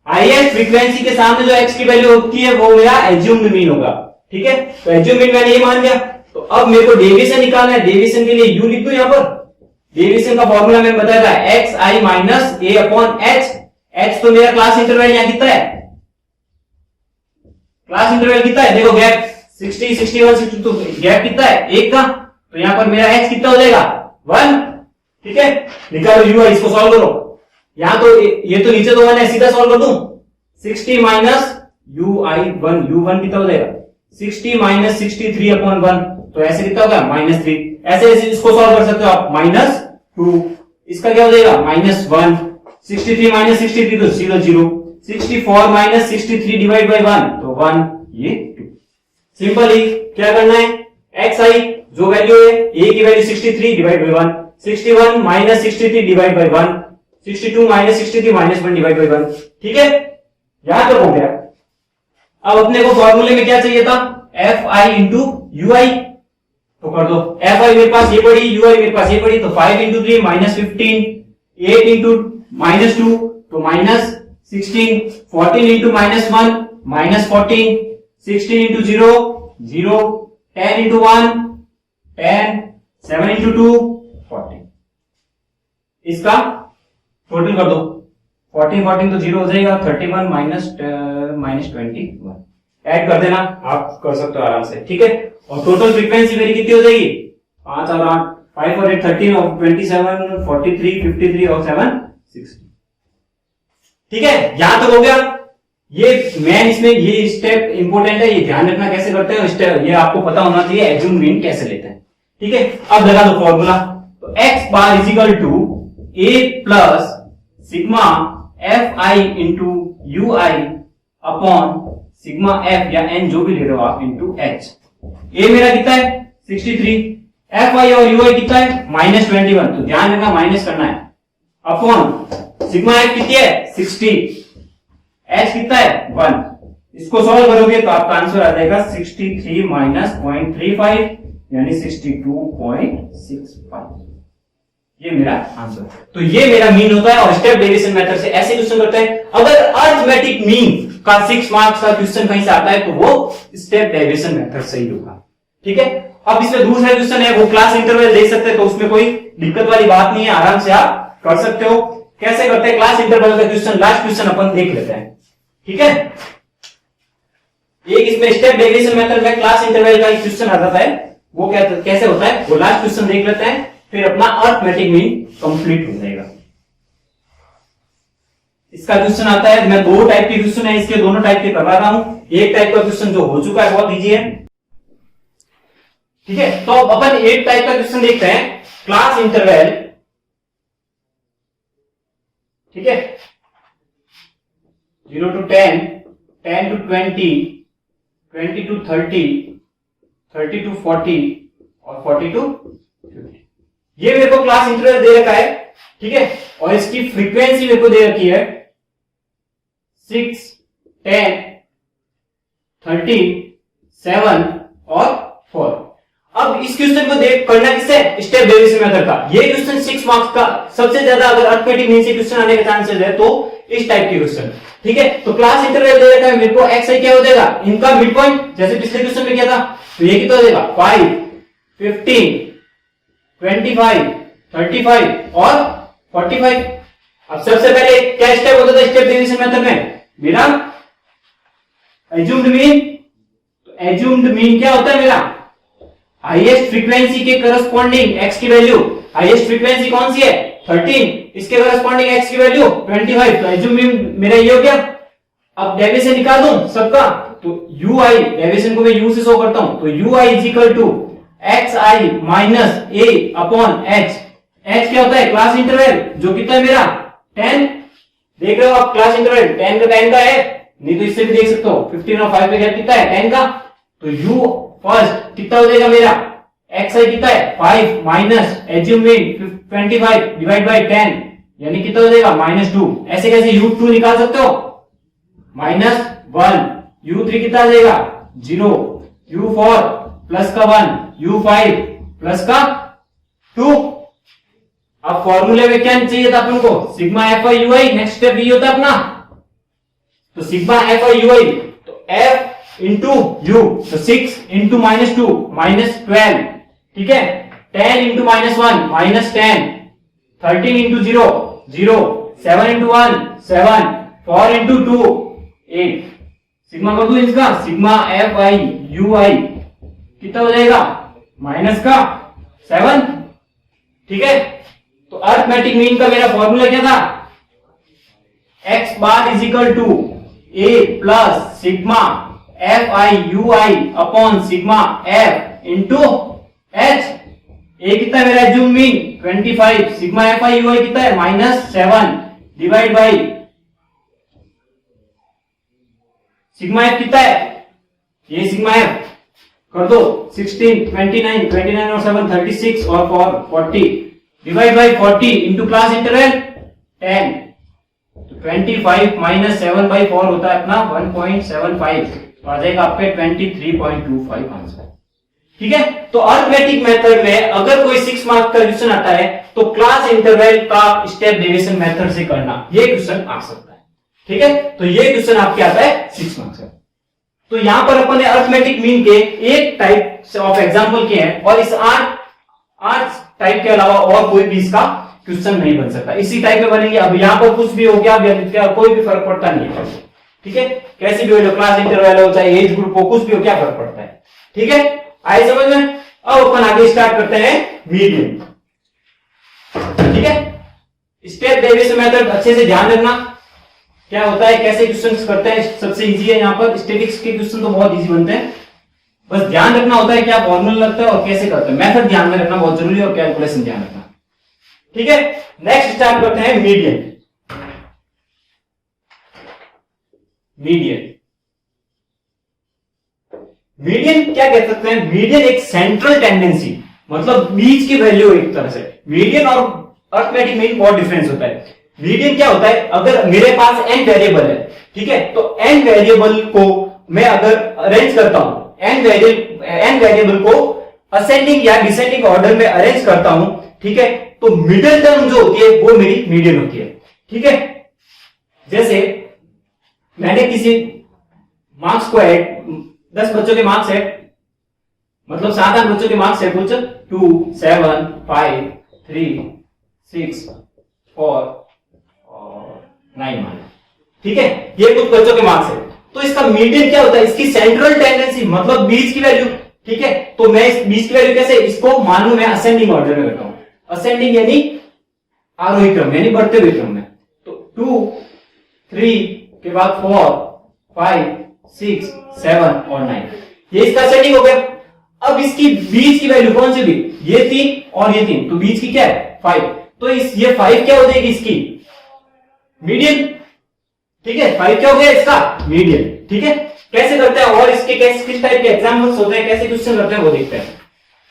हाईएस्ट फ्रीक्वेंसी के सामने जो एक्स की वैल्यू होती है वो मेरा एज्यूम्ड मीन होगा, ठीक है। तो एज्यूम्ड मीन मैंने ये मान लिया। तो अब मेरे को डेविएशन निकालना है, डेविएशन के लिए यू लिख दो यहां पर। डेविएशन का फॉर्मूला मैंने बताया था x i minus a upon h. H तो मेरा क्लास इंटरवल यहां कितना है, क्लास इंटरवल कितना है, देखो गैप 60, 61, 62, गैप कितना है 1 का। तो यहां पर मेरा एच कितना हो जाएगा 1, ठीक है। निकालो यू आई, इसको सॉल्व करो। यहां तो ये तो नीचे तो 1 है, सीधा सॉल्व कर दूं। 60 माइनस यू आई 1, यू 1 कितना हो जाएगा 60 माइनस 63 अपॉन 1, तो ऐसे कितना होगा -3। ऐसे इसको सॉल्व कर सकते हो आप, -2, इसका क्या हो जाएगा -1। 63 माइनस 63 तो 0, 64 माइनस 63 डिवाइड बाई 1 तो 1, ये 2। सिंपली क्या करना है, एक्स आई जो वैल्यू है, ए की value 63 divide by 1, 61 minus 63 divide by 1, 62 minus 63 minus 1 divide by 1, ठीक है। यहां तक हो गया। अब अपने को फॉर्मूले में क्या चाहिए था, एफ आई इंटू यू आई, तो कर दो। एफ आई मेरे पास ये पड़ी, यू आई मेरे पास ये पड़ी, तो 5 इंटू 3 -15, 8 इंटू -2 तो -16, 14 इंटू -1 -14, 16 इंटू 0 0, 10 इंटू 1 10, 7 इंटू 2 14। इसका टोटल कर दो 14 14 तो 0 हो जाएगा, 31 माइनस 21 ऐड कर देना, आप कर सकते हो आराम से, ठीक है। और टोटल फ्रीक्वेंसी मेरी कितनी हो जाएगी, 5 और 8, 5 और 8 13 और 27 43 53 और 7 60, ठीक है। यहां तक हो गया। ये मेन इसमें ये स्टेप इंपॉर्टेंट है, ये ध्यान रखना कैसे करते हैं स्टेप, ये आपको पता होना चाहिए एज्यूम मीन कैसे लेते हैं, ठीक है। अब लगा दो फॉर्मूला, तो x bar is equal to a plus sigma F I into you I upon sigma f या n जो भी ले रहे हो आप इंटू h। a मेरा कितना है 63, एफ आई और यू आई कितना है -21, तो ध्यान रखना माइनस करना है, अपॉन सिग्मा एफ कितनी है 60, h कितना है 1। इसको सॉल्व करोगे तो आपका आंसर आ जाएगा 63 माइनस 0.35 यानी 62.65, ये मेरा आंसर। तो ये मेरा मीन होता है और स्टेप डेविएशन मेथड से ऐसे क्वेश्चन करते हैं। अगर अरिथमेटिक मीन का 6 मार्क्स का क्वेश्चन कहीं से आता है तो वो स्टेप डेविएशन मेथड से ही होगा, ठीक है। अब इसमें दूसरा क्वेश्चन है, वो क्लास इंटरवल दे सकते हैं, तो उसमें कोई दिक्कत वाली बात नहीं है, आराम से आप कर सकते हो। कैसे करते हैं क्लास इंटरवल का क्वेश्चन, लास्ट क्वेश्चन अपन देख लेते हैं, ठीक है। एक इसमें स्टेप डेविएशन मेथड में क्लास इंटरवल का क्वेश्चन आ जाता है, वो कैसे होता है वो लास्ट क्वेश्चन देख लेते हैं, फिर अपना अरिथमेटिक मीन कंप्लीट हो जाएगा। इसका क्वेश्चन आता है, मैं 2 टाइप के क्वेश्चन है इसके, दोनों टाइप के करवा रहा हूं। एक टाइप का क्वेश्चन जो हो चुका है बहुत इजी है, ठीक है। तो अपन एक टाइप का क्वेश्चन देखते हैं, क्लास इंटरवल, ठीक है, 0 to 10, 10 to 20, 20 to 30, 30 to 40 और 40 to 50। ये मेरे को क्लास इंटरवल दे रखा है, ठीक है, और इसकी फ्रीक्वेंसी मेरे को दे रखी है 6, 10, 30, 7 और 4। अब इस क्वेश्चन को देख करना किससे, स्टेप डेविएशन मेथड का। ये क्वेश्चन 6 मार्क्स का सबसे ज्यादा अगर अरिथमेटिक मीन से क्वेश्चन आने के चांसेस है तो इस टाइप के क्वेश्चन, ठीक है। तो क्लास इंटरवल दे रखा है मेरे को, एक्स आई क्या हो जाएगा, इनका मिड पॉइंट, जैसे पिछले क्वेश्चन में किया था, तो ये कितना हो जाएगा 5, 15, 25, 35 और 45। अब सबसे पहले क्या स्टेप होता था स्टेप डेविएशन मेथड में, मेरा एज्यूम्ड मीन। तो एज्यूम्ड मीन क्या होता है मेरा, हाईएस्ट फ्रीक्वेंसी के करस्पॉन्डिंग एक्स की वैल्यू, हाईएस्ट फ्रीक्वेंसी कौन सी है 13, इसके करस्पॉन्डिंग एक्स की वैल्यू 25, तो एज्यूम मीन मेरा ये हो गया। अब डेविएशन निकाल दूं सबका, तो यू आई, डेविएशन को मैं यू से शो करता हूं, तो u i is equal to x i minus a upon h. H क्या होता है क्लास इंटरवल, जो कितना है मेरा 10, देख रहे हो आप क्लास इंटरवल 10 का है, नहीं तो इससे भी देख सकते हो 15 और 5 का गैप कितना है 10 का, तो यू फर्स्ट कितना हो जाएगा मेरा, एक्स आई कितना है 5 minus assume mean 25 divide by 10 यानी कितना हो जाएगा -2। ऐसे कैसे u2 निकाल सकते हो, -1, u3 कितना आ जाएगा 0, u4 प्लस का 1, u5 प्लस का 2। अब फॉर्मूले में क्या चाहिए था अपन को, sigma F I U I, next step ये होता है अपना, तो सिग्मा एफ आई यू आई, तो एफ इंटू यू, तो 6 इंटू -2 -12, ठीक है, 10 into -1 -10, 13 into 0 0, 7 into 1 7, 4 into 2 8। Sigma कर दू इसका, sigma F I U I कितना हो जाएगा माइनस का 7, ठीक है। तो अरिथमेटिक मीन का मेरा फॉर्मूला क्या था, x bar is equal to a plus sigma F I U I upon sigma F into H. A कितना है मेरा assume mean 25, sigma F I U I कितना है -7 डिवाइड बाई सिग्मा एफ कितना है, ये सिग्मा एफ कर दो 16, 29, 29 और 7 36 और 4 40 divide by 40 into class interval 10, तो 25 माइनस 7 बाई 4 होता है अपना 1.75, तो आ जाएगा आपके 23.25 आंसर, ठीक है। तो अरिथमेटिक मेथड में अगर कोई 6 मार्क का क्वेश्चन आता है तो क्लास इंटरवल का स्टेप डेविएशन मेथड से करना, ये क्वेश्चन आ सकता है, ठीक है। तो ये क्वेश्चन आपके आता है 6 मार्क्स का। तो यहां पर अपन ने अरिथमेटिक मीन के एक टाइप ऑफ एग्जांपल किए हैं और इस 8 टाइप के अलावा और कोई भी इसका क्वेश्चन नहीं बन सकता। इसी टाइप में बनेंगे। अब यहाँ पर कुछ भी हो गया, क्या कोई भी फर्क पड़ता नहीं है, ठीक है। कैसी भी हो, क्लास इंटरवल हो चाहे एज ग्रुप हो, कुछ भी हो, क्या फर्क पड़ता है, ठीक है। आइए समझ में। अब अपन आगे स्टार्ट करते हैं मीडियन, ठीक है। स्टेप डेरिवेशन मेथड अच्छे से ध्यान रखना क्या होता है, कैसे क्वेश्चंस करते हैं, सबसे इजी है। यहाँ पर स्टैटिक्स के क्वेश्चन तो बहुत इजी बनते हैं, बस ध्यान रखना होता है क्या फॉर्मूला लगता है और कैसे करते हैं। मेथड ध्यान में रखना बहुत जरूरी है और कैलकुलेशन ध्यान रखना, ठीक है। नेक्स्ट स्टार्ट करते हैं मीडियन। मीडियन क्या कह सकते हैं, मीडियन एक सेंट्रल टेंडेंसी, मतलब बीच की वैल्यू एक तरह से। मीडियन और अर्थमेटिक मीन बहुत डिफरेंस होता है। मीडियन क्या होता है, अगर मेरे पास n वेरिएबल है, ठीक है, तो n वेरिएबल को मैं अगर अरेंज करता हूं, n वेरिएबल को असेंडिंग या डिसेंडिंग ऑर्डर में अरेंज करता हूं, ठीक है, तो मिडिल टर्म जो होती है वो मेरी मीडियन होती है, ठीक है। जैसे मैंने किसी मार्क्स को 10 बच्चों के मार्क्स है, मतलब 7-8 बच्चों के मार्क्स है कुछ 2, 7, 5, 3, 6, 4 और 9 मान, ठीक है। ये कुछ बच्चों के मार्क्स है, तो इसका मीडियन क्या होता है, इसकी सेंट्रल टेंडेंसी, मतलब बीच की वैल्यू, ठीक है। तो मैं इस बीच की वैल्यू कैसे, इसको मान लो मैं असेंडिंग ऑर्डर में करता हूं। असेंडिंग यानी आरोही क्रम, यानी बढ़ते हुए क्रम में। तो 2, 3 के बाद 4, 5, 6, 7 और 9, ये इसका असेंडिंग हो गया। अब इसकी बीच की वैल्यू कौन सी भी, ये 3 और ये 3, तो बीच की क्या है 5, तो ये 5 क्या हो जाएगी इसकी मीडियन, ठीक है। 5 क्या हो गया इसका मीडियन, ठीक है। कैसे करते हैं और इसके किस टाइप के एग्जाम्पल्स होते हैं, कैसे क्वेश्चन करते हैं वो देखते हैं,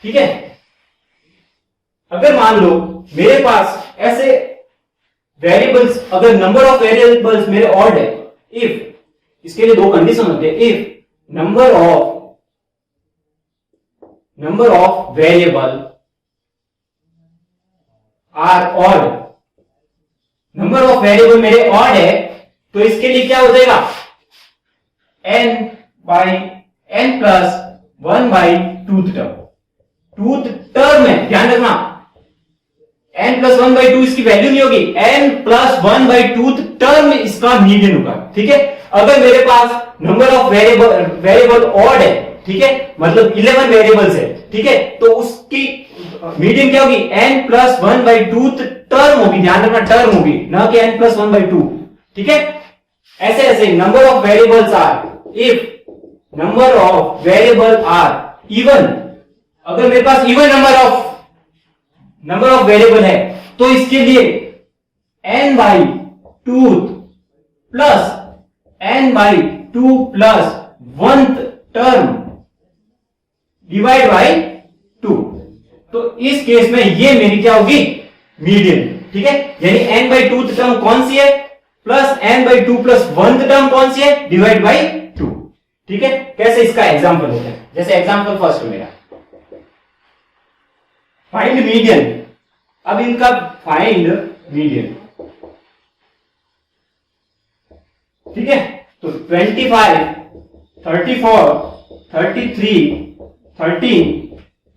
ठीक है। अगर मान लो मेरे पास ऐसे वेरिएबल्स, अगर नंबर ऑफ वेरिएबल्स मेरे ऑड है, इफ, इसके लिए दो कंडीशन होते हैं, if number of variable are odd, number of variable मेरे ऑड है, तो इसके लिए क्या हो जाएगा n plus 1/2 term. Twoth term है, ध्यान रखना, n प्लस 1/2 इसकी वैल्यू नहीं होगी, n प्लस 1/2 टर्म इसका मीडियन होगा, ठीक है। अगर मेरे पास नंबर ऑफ वेरिएबल ऑड है, ठीक है, मतलब 11 वेरिएबल्स है, ठीक है, तो उसकी मीडियन क्या होगी n प्लस 1/2 टर्म होगी, ध्यान रखना टर्म होगी, ना कि n प्लस 1/2, ठीक है। ऐसे ऐसे number of variables are, if number of variable are even, अगर मेरे पास इवन नंबर ऑफ वेरिएबल है, तो इसके लिए n/2 plus n/2 plus 1th term divide by 2, तो इस केस में ये मेरी क्या होगी मीडियन, ठीक है। यानी n/2 टर्म कौन सी है, plus n/2 plus 1th term कौन सी है, डिवाइड बाई 2, ठीक है। कैसे इसका एग्जांपल होता है, जैसे एग्जांपल फर्स्ट मेरा फाइंड मीडियन। अब इनका फाइंड मीडियन, ठीक है। तो 25, 34, 33, 13,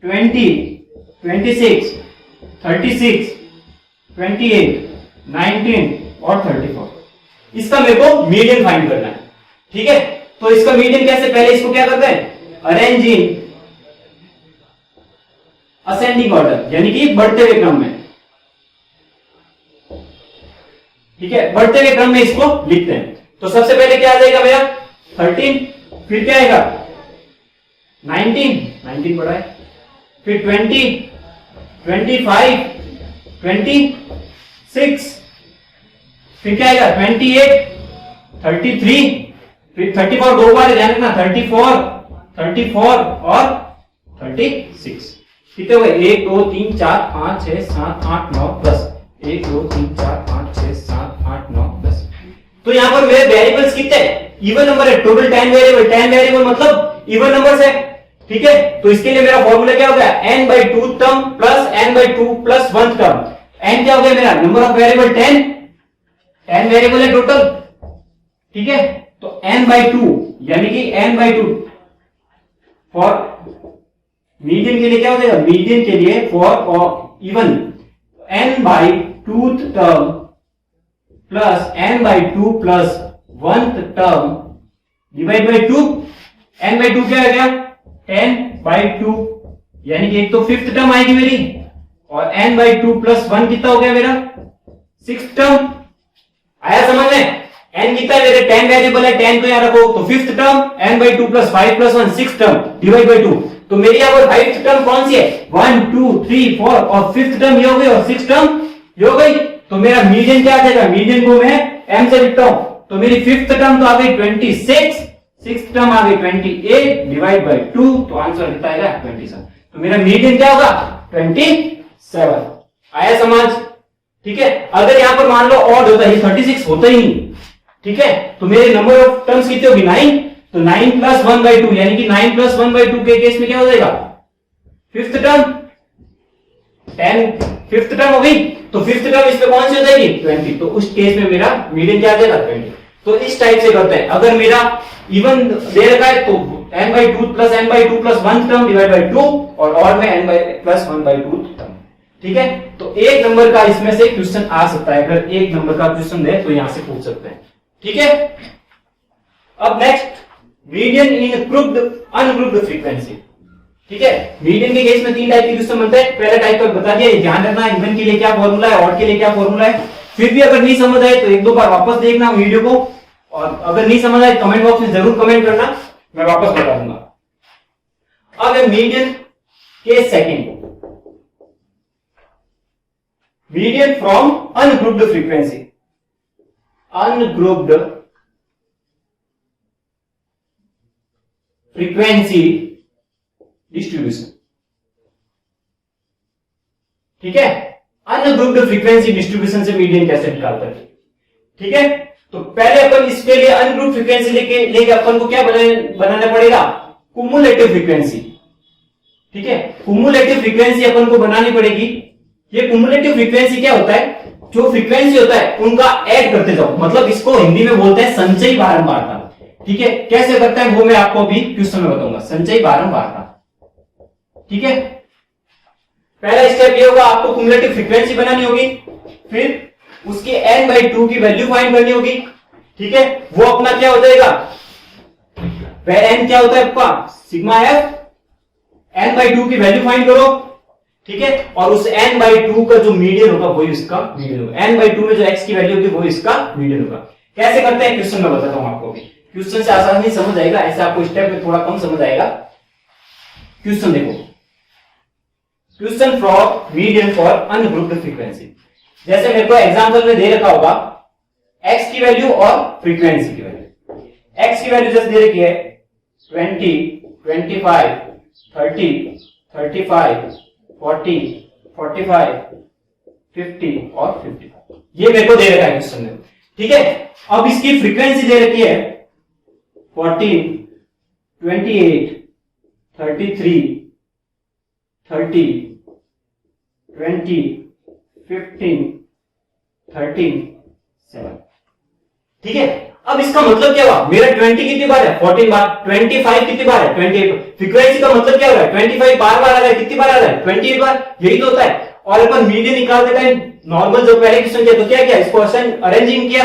20, 26, 36, 28, 19 और 34, इसका मेरे को मीडियन फाइंड करना है, ठीक है। तो इसका मीडियन कैसे, पहले इसको क्या करते हैं, अरेंज इन असेंडिंग ऑर्डर, यानी कि बढ़ते हुए क्रम में, ठीक है, बढ़ते हुए क्रम में इसको लिखते हैं। तो सबसे पहले क्या आ जाएगा मेरा 13, फिर क्या आएगा 19 बड़ा है, फिर 20, 25, 26, फिर क्या आएगा 28, 33, फिर 34 दो बार ध्यान रखना, 34 और 36, कितने हो गए 1 2 3 4 5 6 7 8 9 10, 1 2 3 4 5 6 7 8 9 10। तो यहां पर मेरे वेरिएबल्स कितने इवन नंबर है, टोटल 10 वेरिएबल मतलब इवन नंबर्स है, ठीक है। तो इसके लिए मेरा फॉर्मूला क्या हो गया, n/2 term plus n/2 plus 1 term. n क्या हो गया मेरा, नंबर ऑफ वेरिएबल 10 वेरिएबल है टोटल, ठीक है। तो n/2 यानी कि n/2 फॉर मीडियन के लिए क्या हो जाएगा, मीडियन के लिए for even n/2 tooth term plus n by two plus 1th term divide by 2। n by 2 क्या आ गया 10 बाई 2, यानी कि एक तो 5th टर्म आएगी मेरी, और n बाई 2 प्लस 1 कितना हो गया मेरा 6th टर्म। आया समझ में? n कितना है मेरे 10 वेरिएबल है, 10 को यहां रखो, तो 5th term n by 2 plus 5 plus 1 6th term divide by 2। तो मेरी यहाँ पर 5th टर्म कौन सी है 1 2 3 4, और 5th टर्म ये हो गई और 6th टर्म ये हो गई। तो मेरा मीडियन क्या आ जाएगा, मीडियन को मैं m से लिखता हूं, तो मेरी 5th टर्म तो आ गई 26, 6th टर्म आ गई 28 डिवाइड बाई 2, तो आंसर कितना आएगा 27। तो मेरा मीडियन क्या होगा 27। आया समझ? ठीक है। अगर यहां पर मान लो ऑड होता है 36 होता ही नहीं, ठीक है, तो मेरे नंबर ऑफ टर्म्स कितने होगी 9, तो 9 प्लस 1 बाई 2, यानी कि 9 प्लस 1 बाई 2 के केस में क्या हो जाएगा 5th टर्म 10, 5th टर्म हो गई, तो 5th टर्म इस पे कौन सी हो जाएगी 20, तो उस केस में मेरा मीडियन क्या आ जाएगा 20। तो इस टाइप से करते हैं। अगर मेरा इवन दे रखा है तो n by 2 plus n by 2 plus 1 term divide by 2, और ऑड में n by plus 1 by 2 term. ठीक है, तो एक नंबर का इसमें से क्वेश्चन आ सकता है, अगर एक नंबर का क्वेश्चन दे तो यहां से पूछ सकते हैं। ठीक है, अब नेक्स्ट मीडियन इन ग्रुप्ड अनग्रुप्ड फ्रीक्वेंसी। ठीक है, मीडियन के केस में 3 टाइप के क्वेश्चन बनते हैं। पहला टाइप पर बता दिया, ध्यान रखना इवन के लिए क्या फॉर्मूला है, ऑड के लिए क्या फॉर्मूला है। फिर भी अगर नहीं समझ आए तो एक दो बार वापस देखना वीडियो को, और अगर नहीं समझ आए कमेंट बॉक्स में जरूर कमेंट करना, मैं वापस बता दूंगा। अब है मीडियन के second, median from ungrouped frequency, ungrouped frequency distribution. ठीक है, अनग्रुप्ड फ्रीक्वेंसी डिस्ट्रीब्यूशन से मीडियन कैसे निकालते हैं। ठीक है, तो पहले अपन इसके लिए अनग्रुप्ड फ्रीक्वेंसी लेके अपन को क्या बनाना पड़ेगा, कुमुलेटिव फ्रीक्वेंसी। ठीक है, कुमुलेटिव फ्रीक्वेंसी अपन को बनानी पड़ेगी। ये कुमुलेटिव फ्रीक्वेंसी क्या होता है, जो फ्रीक्वेंसी होता है उनका ऐड करते जाओ, मतलब इसको हिंदी में बोलते हैं संचयी बारंबारता। ठीक है, कैसे करता है वो मैं आपको अभी क्वेश्चन में बताऊंगा, संचयी बारंबारता। ठीक है, पहला स्टेप ये होगा, आपको कुमुलेटिव फ्रीक्वेंसी बनानी होगी, फिर उसकी n बाई 2 की वैल्यू फाइंड करनी होगी। ठीक है, वो अपना क्या हो जाएगा, n क्या होता है आपका सिग्मा एफ, n बाई 2 की वैल्यू फाइंड करो। ठीक है, और उस n बाई 2 का जो मीडियन होगा वही इसका मीडियन होगा, n बाई 2 में जो x की वैल्यू होगी वो इसका मीडियन होगा। कैसे करते हैं क्वेश्चन में बताता हूं आपको, भी क्वेश्चन से आसान नहीं समझ आएगा, ऐसे आपको स्टेप में थोड़ा कम समझ आएगा। क्वेश्चन देखो, question from median for ungrouped frequency. जैसे मेरे को एग्जांपल में दे रखा होगा x की वैल्यू और फ्रीक्वेंसी की वैल्यू। x की वैल्यू जैसे दे रखी है 20, 25, 30, 35, 40, 45, 50 और 55, ये मेरे को दे रखा है क्वेश्चन में। ठीक है, अब इसकी फ्रीक्वेंसी दे रखी है 14, 28, 33, 30, 20, 15, 13, 7। ठीक है, अब इसका मतलब क्या हुआ, मेरा 20 कितनी बार है 14 बार, 25 कितनी बार है 28। फ्रीक्वेंसी का मतलब क्या हो रहा है 25 बार बार आ रहा है, कितनी बार आ रहा है 28 बार, यही तो होता है। और अपन मीडियन निकाल देता है नॉर्मल, जो पहले क्वेश्चन किया तो क्या किया, इसको अरेंजिंग किया,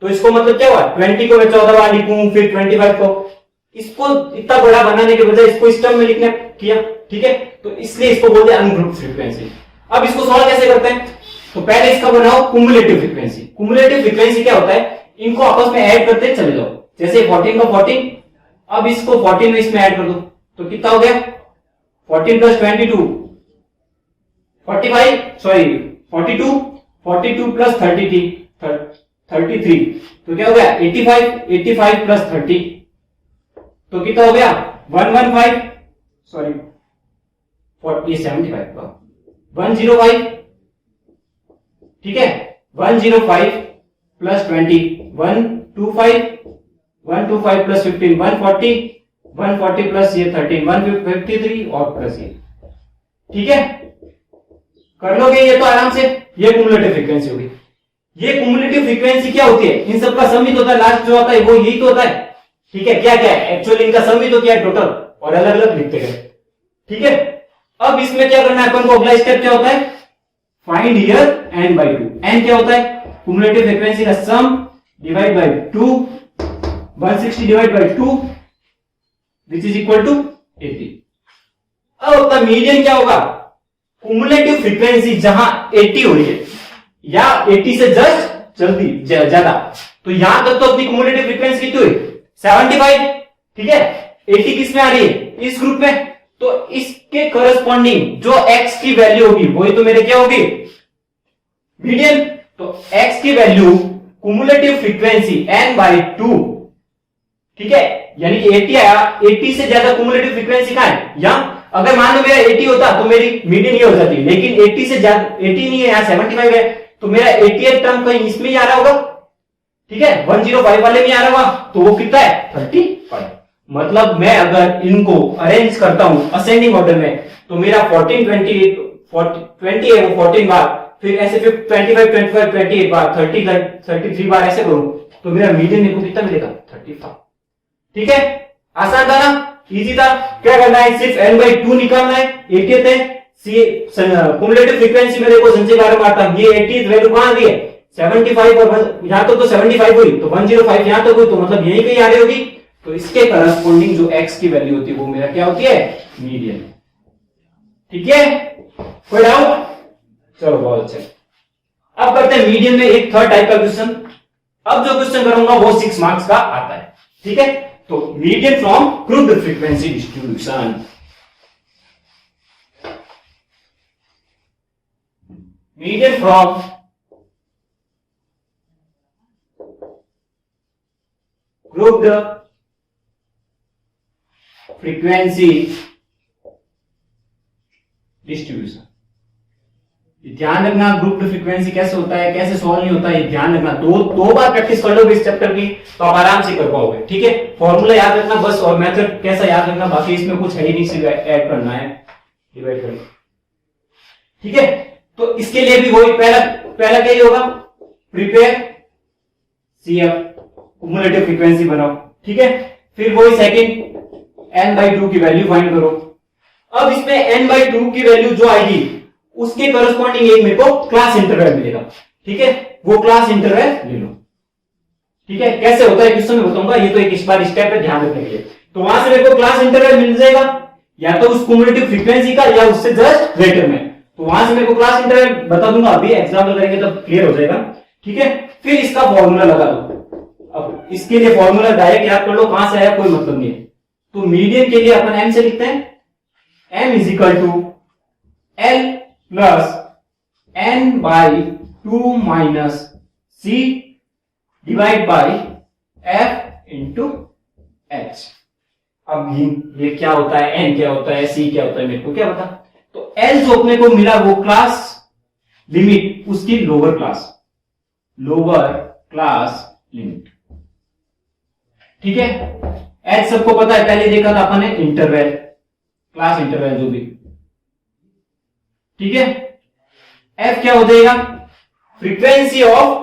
तो इसको मतलब क्या हुआ 20 को मैं 14 बार लिखूं, फिर 25 को, इसको इतना बड़ा बनाने के बजाय इसको इस टर्म में लिखने किया। ठीक है, तो इसलिए इसको बोलते हैं अनग्रुप्ड फ्रीक्वेंसी। अब इसको सॉल्व कैसे करते हैं, तो पहले इसका बनाओ कुमुलेटिव फ्रीक्वेंसी। कुमुलेटिव फ्रीक्वेंसी क्या होता है, इनको आपस में ऐड करते चले जाओ, जैसे 14 का 14, अब इसको 14 में इसमें ऐड कर दो, तो कितना हो गया 14 प्लस 22 45, सॉरी 42, 42 प्लस 33, 33, तो क्या हो गया 85, 85 प्लस 30, तो कितना हो गया 115, सॉरी 75 का 105। ठीक है, 105 प्लस 20 125, 125 प्लस 15 140, 140 प्लस ये 13 153 और प्लस ये। ठीक है, कर लोगे ये तो आराम से, ये कुमुलेटिव फ्रीक्वेंसी होगी। ये कुमुलेटिव फ्रीक्वेंसी क्या होती है, इन सबका सम ही तो होता है, लास्ट जो आता है वो यही तो होता है। ठीक है, क्या क्या है एक्चुअली इनका सम ही तो क्या है टोटल, और अलग अलग लिखते गए। ठीक है, अब इसमें क्या करना है अपन को, अगला स्टेप क्या होता है find here n by 2। n क्या होता है? क्युमुलेटिव फ्रीक्वेंसी का sum divide by 2, 160 divide by 2 which is equal to 80। अब अपना मीडियन क्या होगा? क्युमुलेटिव फ्रीक्वेंसी जहां 80 हो रही है या 80 से जस्ट जल्दी ज्यादा, तो यहां तक तो अपनी क्युमुलेटिव फ्रीक्वेंसी कितनी हुई? 75। ठीक है, 80 किस में आ रही है? इस ग्रुप में। तो इसके करस्पॉन्डिंग जो x की वैल्यू होगी वही तो मेरे क्या होगी? मीडियन। तो x की value cumulative frequency n by 2, ठीक है, यानी कि 80 आया, 80 से ज्यादा क्युमुलेटिव फ्रीक्वेंसी कहां है? यहां। अगर मान लो मेरा 80 होता तो मेरी मीडियन ये हो जाती, लेकिन 80 से ज्यादा 80 नहीं है, यहां 75 है, तो मेरा 88 टर्म कहीं इसमें ही आ रहा होगा। ठीक है, 105 वाले में आ रहा होगा, तो वो कितना है? 35। मतलब मैं अगर इनको अरेंज करता हूं असेंडिंग ऑर्डर में, तो मेरा 14 28 20 है वो 14 बार, फिर ऐसे 25 25 28 बार, 30 33 बार ऐसे करूं, तो मेरा मीडियन मेरे को कितना मिलेगा? 35। ठीक है, आसान था ना, इजी था। क्या करना है? सिर्फ n by 2 निकालना है। 80th है, क्युमुलेटिव फ्रीक्वेंसी मेरे को संजय बारे मारता, ये 80th वैल्यू कहां आ रही है? 75, और यहां तक तो 75 हुई, तो 105 यहां तक हुई, तो मतलब यही कहीं आ रही होगी। तो इसके करस्पॉन्डिंग जो x की वैल्यू होती है वो मेरा क्या होती है? मीडियन। ठीक है, कोई डाउट? चलो, बहुत अच्छा। अब करते हैं मीडियन में एक थर्ड टाइप का क्वेश्चन। अब जो क्वेश्चन करूंगा वो 6 मार्क्स का आता है। ठीक है, तो median from grouped frequency distribution. Median from grouped frequency distribution. ध्यान रखना, ग्रुप्ड फ्रीक्वेंसी कैसे होता है, कैसे सॉल्व नहीं होता है, ध्यान रखना। दो बार प्रैक्टिस कर लोगे इस चैप्टर की तो आप आराम से कर पाओगे। ठीक है, फॉर्मूला याद रखना बस, और मेथड कैसा याद रखना, बाकी इसमें कुछ है ही नहीं, सिर्फ ऐड करना है, डिवाइड करना। ठीक है, तो इसके लिए भी वही पहला क्या होगा? प्रिपेयर CF, क्युमुलेटिव फ्रीक्वेंसी बनाओ। ठीक है, फिर वही सेकंड n by 2 की वैल्यू फाइंड करो। अब इसमें n by 2 की वैल्यू जो आएगी उसके करस्पॉन्डिंग एक मेरे को क्लास इंटरवल मिलेगा। ठीक है, वो क्लास इंटरवल ले लो। ठीक है, कैसे होता है क्वेश्चन में बताऊंगा, ये तो एक इस बार स्टेप है, ध्यान रखने के लिए। तो वहां से मेरे को क्लास इंटरवल मिल जाएगा, या तो उस क्युमुलेटिव फ्रीक्वेंसी का या उससे जस्ट ग्रेटर में। तो वहां से मेरे को क्लास इंटरवल बता दूंगा, अभी एग्जाम्पल करेंगे तब क्लियर हो जाएगा। ठीक है, फिर इसका फॉर्मूला लगा दो। अब इसके लिए फॉर्मूला डायरेक्ट याद कर लो, कहां से आया कोई मतलब नहीं है। तो मीडियन के लिए अपन m से लिखते हैं, m is equal to L plus n by 2 minus c divide by f into h। अब ये क्या होता है, n क्या होता है, c क्या होता है, मेरे को क्या पता। तो L जो अपने को मिला वो क्लास लिमिट, उसकी लोअर क्लास लिमिट। ठीक है, h सबको पता है, पहले देखा था अपन ने इंटरवल, क्लास इंटरवल जो भी। ठीक है, f क्या हो जाएगा? फ्रीक्वेंसी ऑफ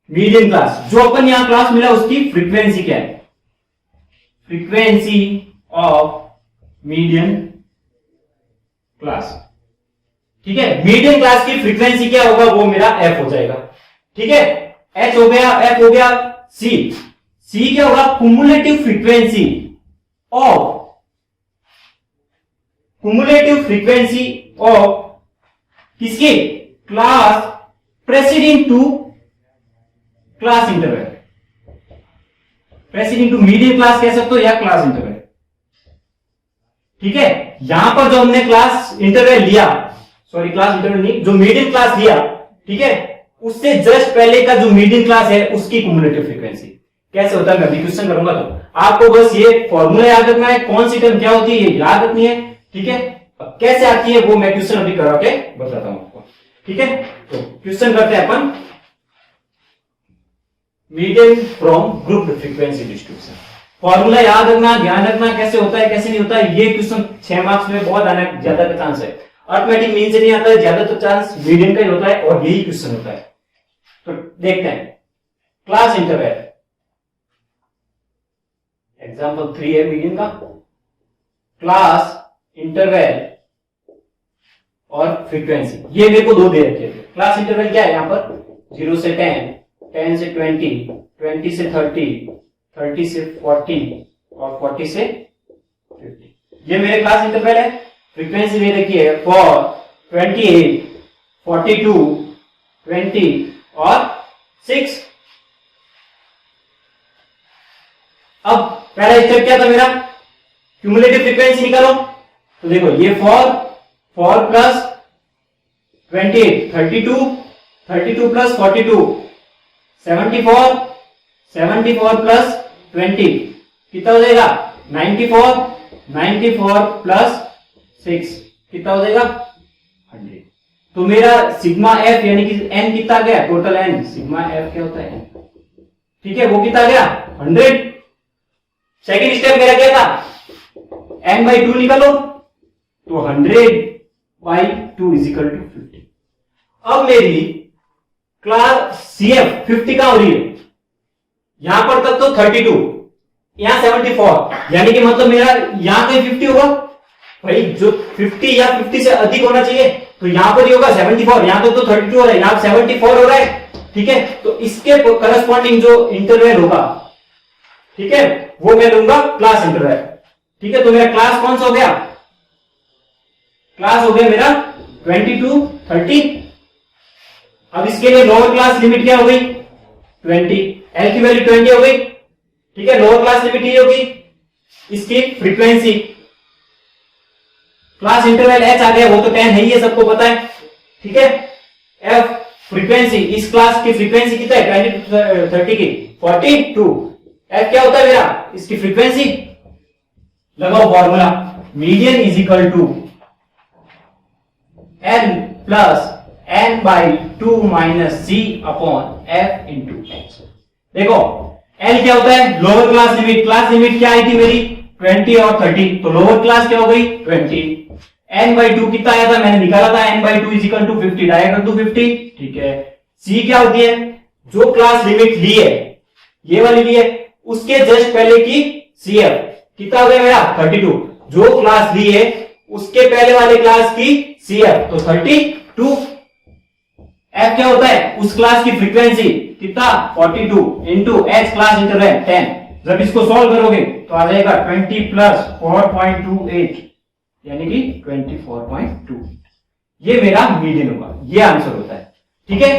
मीडियन क्लास, जो अपन यहां क्लास मिला उसकी फ्रीक्वेंसी क्या है? Frequency of median class. ठीक है, मीडियन क्लास की फ्रीक्वेंसी क्या होगा? वो मेरा f हो जाएगा। ठीक है, h हो गया, f हो गया, c क्या होगा? क्युमुलेटिव फ्रीक्वेंसी ऑफ किसकी? Class preceding to class interval, preceding to median class कह सकते हो या क्लास इंटरवल। ठीक है, यहां पर जो हमने क्लास इंटरवल लिया, सॉरी क्लास इंटरवल नहीं, जो मीडियन क्लास लिया, ठीक है, उससे जस्ट पहले का जो मीडियन क्लास है उसकी क्युमुलेटिव फ्रीक्वेंसी। कैसे होता है मैं अभी क्वेश्चन करूंगा, तो आपको बस ये फॉर्मूला याद रखना है, कौन सी टर्म क्या होती है ये याद रखनी है। ठीक है, अब कैसे आती है वो मैं क्वेश्चन अभी करा के बताता हूं आपको। ठीक है, तो क्वेश्चन करते हैं अपन, median from grouped frequency distribution. Formula याद रखना, ध्यान रखना कैसे होता है कैसे नहीं होता है। ये क्वेश्चन 6 मार्क्स में बहुत आने ज्यादा का चांस है, अर्थमेटिक मीन से नहीं आता है, ज्यादातर चांस मीडियन का ही होता है और यही क्वेश्चन होता है। तो देखते हैं, क्लास इंटरवल एग्जाम्पल 3 है मीडियन का, क्लास इंटरवल और फ्रीक्वेंसी, ये मेरे को दो दे रखे थे। क्लास इंटरवल क्या है यहाँ पर, 0 से 10, 10 से 20, 20 से 30, 30 से 40 और 40 से 50, ये मेरे क्लास इंटरवल है। फ्रीक्वेंसी दे रखी है फॉर 28, 42, 20 और 6। अब पहला स्टेप क्या था मेरा, क्यूमुलेटिव फ्रीक्वेंसी निकालो। तो देखो ये फॉर प्लस 28, 32, 32 प्लस 42, 74, 74 प्लस 20 कितना हो जाएगा, 94, 94 प्लस 6 कितना हो जाएगा, 100। तो मेरा सिग्मा एफ यानी कि एन कितना गया, टोटल एन, सिग्मा एफ क्या होता है, ठीक है, वो कितना गया, 100। सेकेंड स्टेप मेरा क्या था, n by 2 निकालो, तो 100 by 2 इज इक्वल टू 50। अब मेरी क्लास CF 50 का हो रही है, यहां पर तक तो 32, यहां 74, यानी कि मतलब मेरा यहां कहीं 50 होगा भाई, जो 50 या 50 से अधिक होना चाहिए, तो यहां पर ही होगा 74, यहां तक तो 32 हो रहा है, यहां 74 हो रहा है, ठीक है। तो इसके करस्पॉन्डिंग जो इंटरवल होगा, ठीक है, वो मैं लूंगा क्लास इंटरवल, ठीक है। तो मेरा क्लास कौन सा हो गया, क्लास हो गया मेरा 22, 30। अब इसके लिए लोअर क्लास लिमिट क्या हो गई, 20, एल की वैल्यू 20 हो गई, ठीक है। लोअर क्लास लिमिट ये होगी, इसकी फ्रीक्वेंसी क्लास इंटरवल एच आ गया, वो तो 10 है ही, ये सबको पता है, ठीक है। एफ फ्रीक्वेंसी, इस क्लास की फ्रीक्वेंसी कितना है, 20 30 की 42। एफ क्या होता है मेरा, इसकी फ्रीक्वेंसी, लगाओ formula, median is equal to n plus n by 2 minus c upon f into h. देखो एल क्या होता है, lower class limit, class limit क्या आई थी मेरी 20 और 30, तो लोअर क्लास क्या हो गई 20। एन बाई 2 कितना आया था, मैंने निकाला था, n by 2 is equal to 50, direct to 50, ठीक है। सी क्या होती है, जो क्लास लिमिट ली है, ये वाली ली है, उसके जस्ट पहले की CF कितना हो गया मेरा 32, जो क्लास ली है उसके पहले वाले क्लास की CF, तो 32। F क्या होता है, उस क्लास की फ्रीक्वेंसी कितना 42 इंटू एच क्लास इंटरवल 10। जब इसको सॉल्व करोगे तो आ जाएगा 20 प्लस 4.28 यानी कि 24.2, ये मेरा मीडियन होगा, ये आंसर होता है, ठीक है।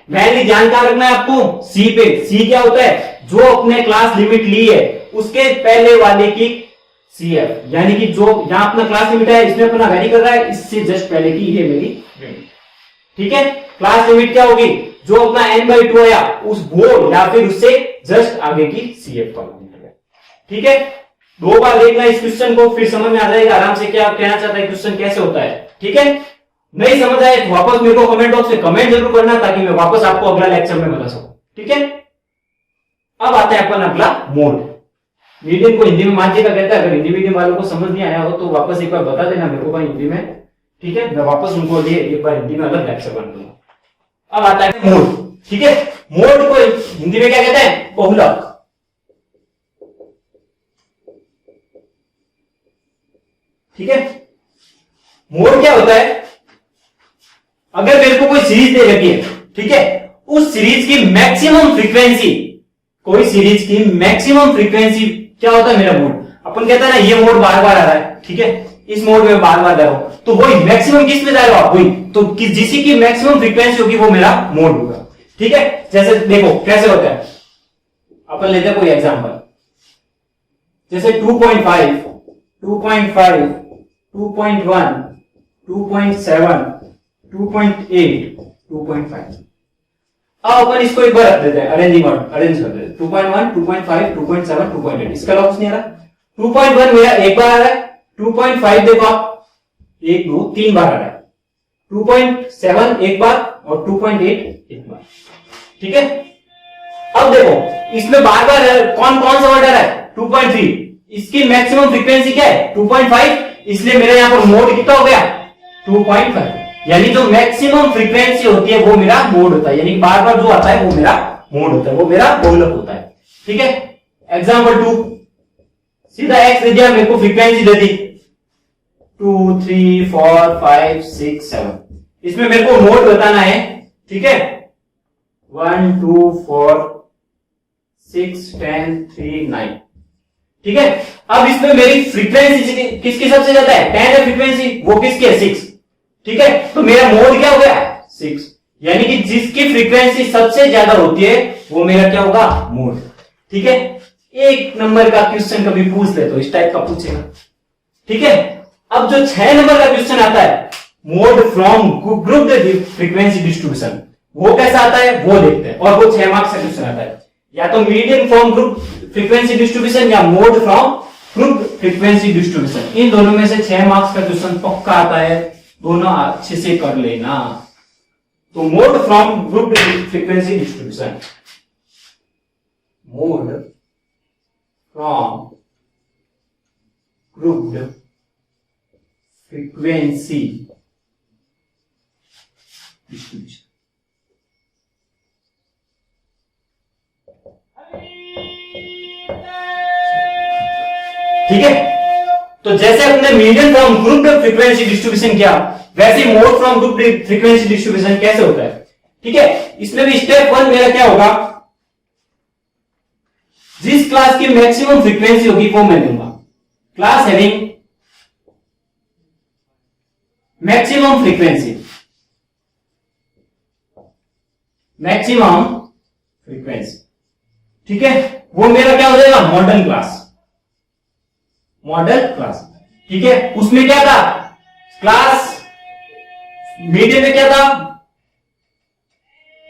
वैल्यू जानकार रखना है आपको सी पे। सी क्या होता है, जो अपने क्लास लिमिट ली है उसके पहले वाले की CF, यानी कि जो यहां अपना क्लास लिमिट है, इसमें अपना वैरी कर रहा है, इससे जस्ट पहले की ये मेरी वैल्यू, ठीक है। क्लास लिमिट क्या होगी, जो अपना n by 2 आया उस वो या फिर उससे जस्ट आगे की CF वाला, ठीक है। दो बार देखना इस क्वेश्चन को, फिर समझ में आ जाएगा आराम से क्या कहना चाहता है, क्वेश्चन कैसे होता है, ठीक है। नहीं समझ आए तो वापस मेरे को कमेंट बॉक्स में कमेंट जरूर करना, ताकि मैं वापस आपको अगला लेक्चर में बता सकूं, ठीक है। अब आता है अपन अगला मोड। मीडियम को हिंदी में मानजी का कहता है, अगर हिंदी मीडियम वालों को समझ नहीं आया हो तो वापस एक बार बता देना मेरे को भाई हिंदी में, ठीक है, मैं वापस उनको लिए एक बार हिंदी में अलग लेक्चर बना दूंगा। अब आता है मोड, ठीक है। मोड को हिंदी में क्या कहते हैं, बहुलक, ठीक है। मोड क्या होता है, अगर मेरे को कोई सीरीज दे रखी है, ठीक है, उस सीरीज की मैक्सिमम फ्रीक्वेंसी, कोई सीरीज की मैक्सिमम फ्रीक्वेंसी क्या होता है मेरा मोड। अपन कहता है ना ये मोड बार बार आ रहा है, ठीक है, इस मोड में बार बार जा रहा हूं, तो वही मैक्सिमम किस में जा रहा हूं, वही तो जिसी की मैक्सिमम फ्रीक्वेंसी होगी वो मेरा मोड होगा, ठीक है। जैसे देखो कैसे होता है, अपन लेते हैं कोई एग्जांपल, जैसे 2.5, 2.5, 2.1, 2.7, 2.8, 2.5। अब अपन इसको एक बार रख देते हैं, अरेंज कर देते हैं, 2.1, 2.5, 2.7, 2.8, इसका लॉस नहीं आ रहा। 2.1 मेरा एक बार आ रहा है, 2.5 देखो आप 1 2 3 बार आ रहा है, 2.7 एक बार और 2.8 एक बार, ठीक है। अब देखो इसमें बार बार कौन कौन सा वर्ड आ रहा है, 2.3, इसकी मैक्सिमम फ्रीक्वेंसी क्या है 2.5, इसलिए मेरा यहां पर मोड कितना हो गया 2.5, यानी जो मैक्सिमम फ्रीक्वेंसी होती है वो मेरा मोड होता है, यानी बार बार जो आता है वो मेरा मोड होता है, वो मेरा बहुलक होता है, ठीक है। एग्जांपल 2, सीधा x दे दिया, मेरे को फ्रीक्वेंसी दे दी 2 3 4 5 6 7। इसमें मेरे को मोड बताना है, ठीक है। 1 2 4 6 10 3 9, ठीक है। अब इसमें मेरी फ्रीक्वेंसी किसकी सबसे ज्यादा है? 10 है फ्रीक्वेंसी, वो किसकी है? 6, ठीक है। तो मेरा मोड क्या हो गया? 6, यानी कि जिसकी फ्रीक्वेंसी सबसे ज्यादा होती है वो मेरा क्या होगा? मोड, ठीक है। एक नंबर का क्वेश्चन कभी पूछ ले तो इस टाइप का पूछेगा, ठीक है। अब जो 6 नंबर का क्वेश्चन आता है, mode from group frequency distribution, वो कैसा आता है वो देखते हैं। और वो 6 मार्क्स का क्वेश्चन आता है, या तो median from group frequency distribution या mode from group frequency distribution. इन दोनों में से 6 मार्क्स का क्वेश्चन पक्का आता है, दोनों अच्छे से कर लेना। तो mode from group frequency distribution, mode from group frequency distribution, ठीक है। तो जैसे अपने median from group frequency distribution किया, वैसे mode from group frequency distribution कैसे होता है, ठीक है। इसमें भी स्टेप 1 मेरा क्या होगा? जिस क्लास की मैक्सिमम फ्रीक्वेंसी होगी वो मैं दूंगा। Class having maximum frequency, maximum frequency, ठीक है। वो मेरा क्या हो जाएगा? मॉडल क्लास, मॉडल क्लास, ठीक है। उसमें क्या था? क्लास मीडियम में क्या था?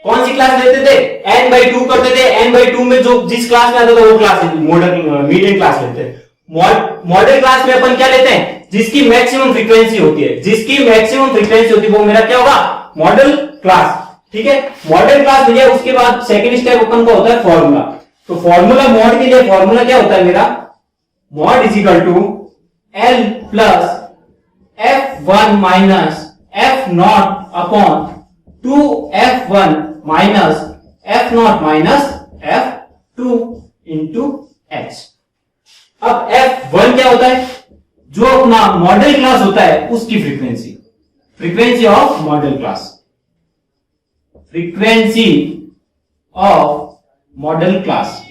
कौन सी क्लास लेते थे? n/2 करते थे। n/2 में जो जिस क्लास में आता था वो क्लास मॉडल मीडियम क्लास लेते हैं। मॉडल क्लास में अपन क्या लेते हैं? जिसकी मैक्सिमम फ्रीक्वेंसी होती है, जिसकी मैक्सिमम फ्रीक्वेंसी होती है वो मेरा क्या होगा? मॉडल क्लास, ठीक है। मॉडल क्लास लिया, उसके बाद सेकंड स्टेप अपन का होता है फॉर्मूला। तो फॉर्मूला मोड के लिए फॉर्मूला क्या होता है मेरा? Mode is equal to L plus F1 minus F0 upon 2F1 minus F0 minus F2 into H। अब F1 क्या होता है? जो अपना मॉडल क्लास होता है उसकी frequency, frequency of model class, frequency of model class,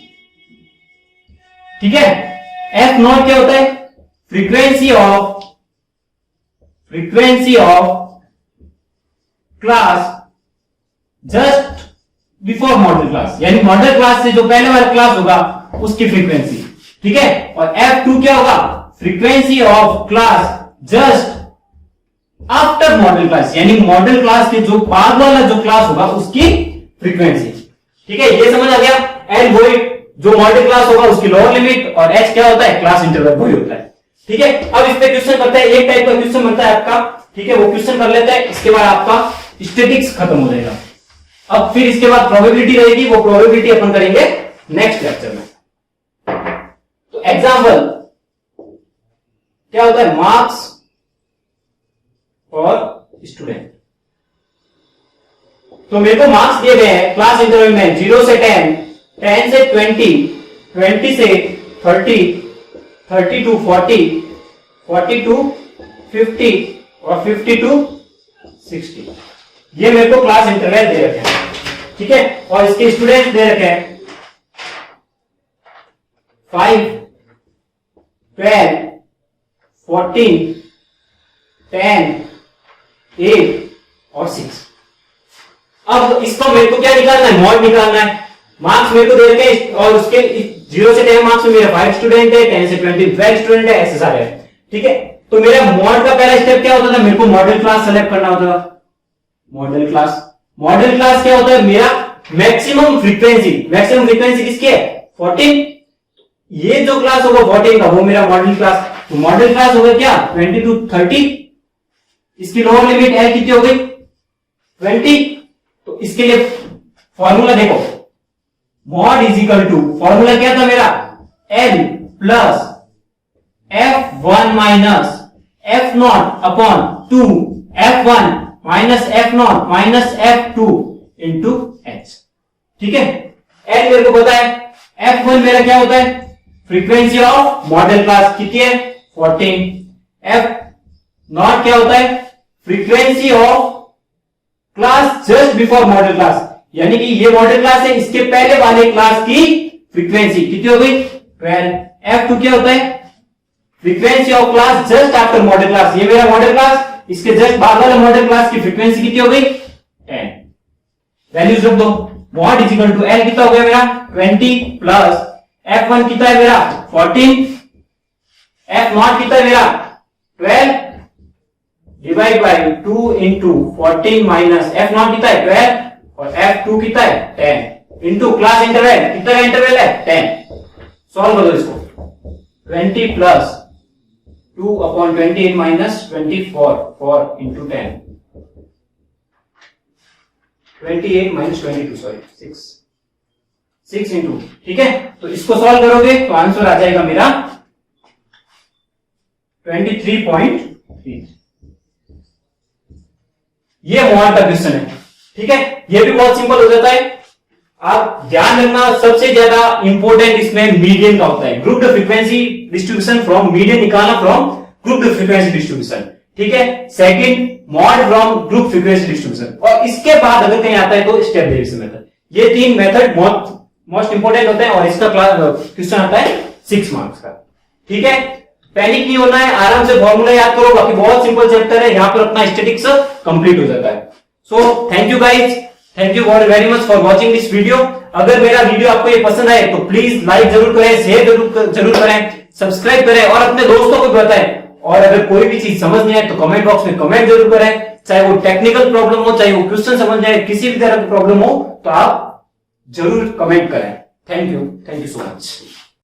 ठीक है। F0 क्या होता है? Frequency of class just before model class, यानी मॉडल क्लास से जो पहले वाला क्लास होगा उसकी फ्रीक्वेंसी, ठीक है। और F2 क्या होगा? Frequency of class just after model class, यानी मॉडल क्लास के जो बाद वाला जो क्लास होगा उसकी फ्रीक्वेंसी, ठीक है। ये समझ आ गया? L वही जो मॉडल क्लास होगा उसकी लोअर लिमिट, और H क्या होता है? क्लास इंटरवल वही होता है, ठीक है। अब इस पे क्वेश्चन करते हैं, एक टाइप का क्वेश्चन बनता है आपका, ठीक है। वो क्वेश्चन कर लेते हैं, इसके बाद आपका स्टैटिक्स खत्म हो जाएगा। अब फिर इसके बाद प्रोबेबिलिटी रहेगी, वो प्रोबेबिलिटी अपन करेंगे नेक्स्ट लेक्चर में। तो एग्जाम्पल क्या होता है? Marks for student. तो मेरे को मार्क्स दिए गए हैं क्लास इंटरवल में 0 से 10, 10 से 20, 20 से 30, 30 to 40, 40 to 50 और 50 to 60। ये मेरे को क्लास इंटरवल दे रखे हैं, ठीक है। और इसके स्टूडेंट दे रखे हैं 5, 12, 14, 10, 8 और 6। अब इसको मेरे को क्या निकालना है? मॉड निकालना है। मार्क्स मेरे को दे रखे हैं, और उसके 0 से 10 मार्क्स में मेरा 5 स्टूडेंट है, 10 से 20 12 स्टूडेंट है, ऐसे सारे है, ठीक है। तो मेरा मॉड का पहला स्टेप क्या होता था? मेरे को मॉडल क्लास सेलेक्ट करना होता था। मॉडल क्लास क्या होता है? मेरा मैक्सिमम फ्रीक्वेंसी, मैक्सिमम फ्रीक्वेंसी किसकी है? 14। ये जो क्लास होगा 14 का वो मेरा मॉडल क्लास। तो मॉडल क्लास होगा क्या? 20 to 30। इसकी लोअर लिमिट L कितनी हो गई? 20। तो इसके लिए फॉर्मूला देखो, mod is equal to, formula क्या था मेरा? L plus F1 minus F0 upon 2F1 minus F0 minus F2 into H, ठीक है। L मेरे को पता है, F1 मेरा क्या होता है? फ्रीक्वेंसी ऑफ मॉडल क्लास कितनी है? 14। नॉट क्या होता है? Frequency of class just before model class, यानी कि ये मॉडल क्लास है, इसके पहले वाले क्लास की फ्रीक्वेंसी कितनी हो गई? 12। F2 क्या होता है? Frequency of class just after model class, ये मेरा मॉडल क्लास, इसके जस्ट बाद वाले मॉडल क्लास की फ्रीक्वेंसी कितनी हो गई? 10। वैल्यूज रख दो। Mod is equal to L कितना हो गया मेरा? 20 प्लस F1 कितना है मेरा? 14, F0 कितना है मेरा? 12 divide by 2 into 14 minus F0 कितना है? 12 और F2 कितना है? 10 इंटू क्लास इंटरवल, कितना का इंटरवल है? 10। सॉल्व करो इसको। 20 plus 2 upon 28 minus 24, 4 into 10, 28 minus 22, sorry 6 into, ठीक है। तो इसको सॉल्व करोगे तो आंसर आ जाएगा मेरा 23.3। ये मॉड का क्वेश्चन है, ठीक है। ये भी बहुत सिंपल हो जाता है। आप ध्यान रखना, सबसे ज्यादा इंपॉर्टेंट इसमें मीडियन का होता है। Group frequency distribution from median निकालना फ्रॉम ग्रुप फ्रीक्वेंसी डिस्ट्रीब्यूशन, ठीक है। Second, mod from group frequency distribution, और इसके बाद अगर कहीं आता है तो स्टेप डेरिवेशन मेथड। ये 3 मेथड मोस्ट इंपॉर्टेंट होते हैं, और इसका क्वेश्चन आता है 6 मार्क्स का, ठीक है। पैनिक नहीं होना है, आराम से फॉर्मूला याद करो, बाकी बहुत सिंपल चैप्टर है, यहां पर अपना स्टैटिक्स कंप्लीट हो जाता है। So thank you guys, thank you very much for watching this video. अगर मेरा वीडियो आपको ये पसंद आए तो प्लीज लाइक जरूर करें, शेयर जरूर करें, सब्सक्राइब करें और अपने दोस्तों को भी बताएं। और अगर कोई भी चीज समझ नहीं आए तो कमेंट बॉक्स में कमेंट जरूर करें, चाहे वो टेक्निकल प्रॉब्लम हो, चाहे वो क्वेश्चन समझ जाए, किसी भी तरह की प्रॉब्लम हो तो आप जरूर कमेंट करें। Thank you so much.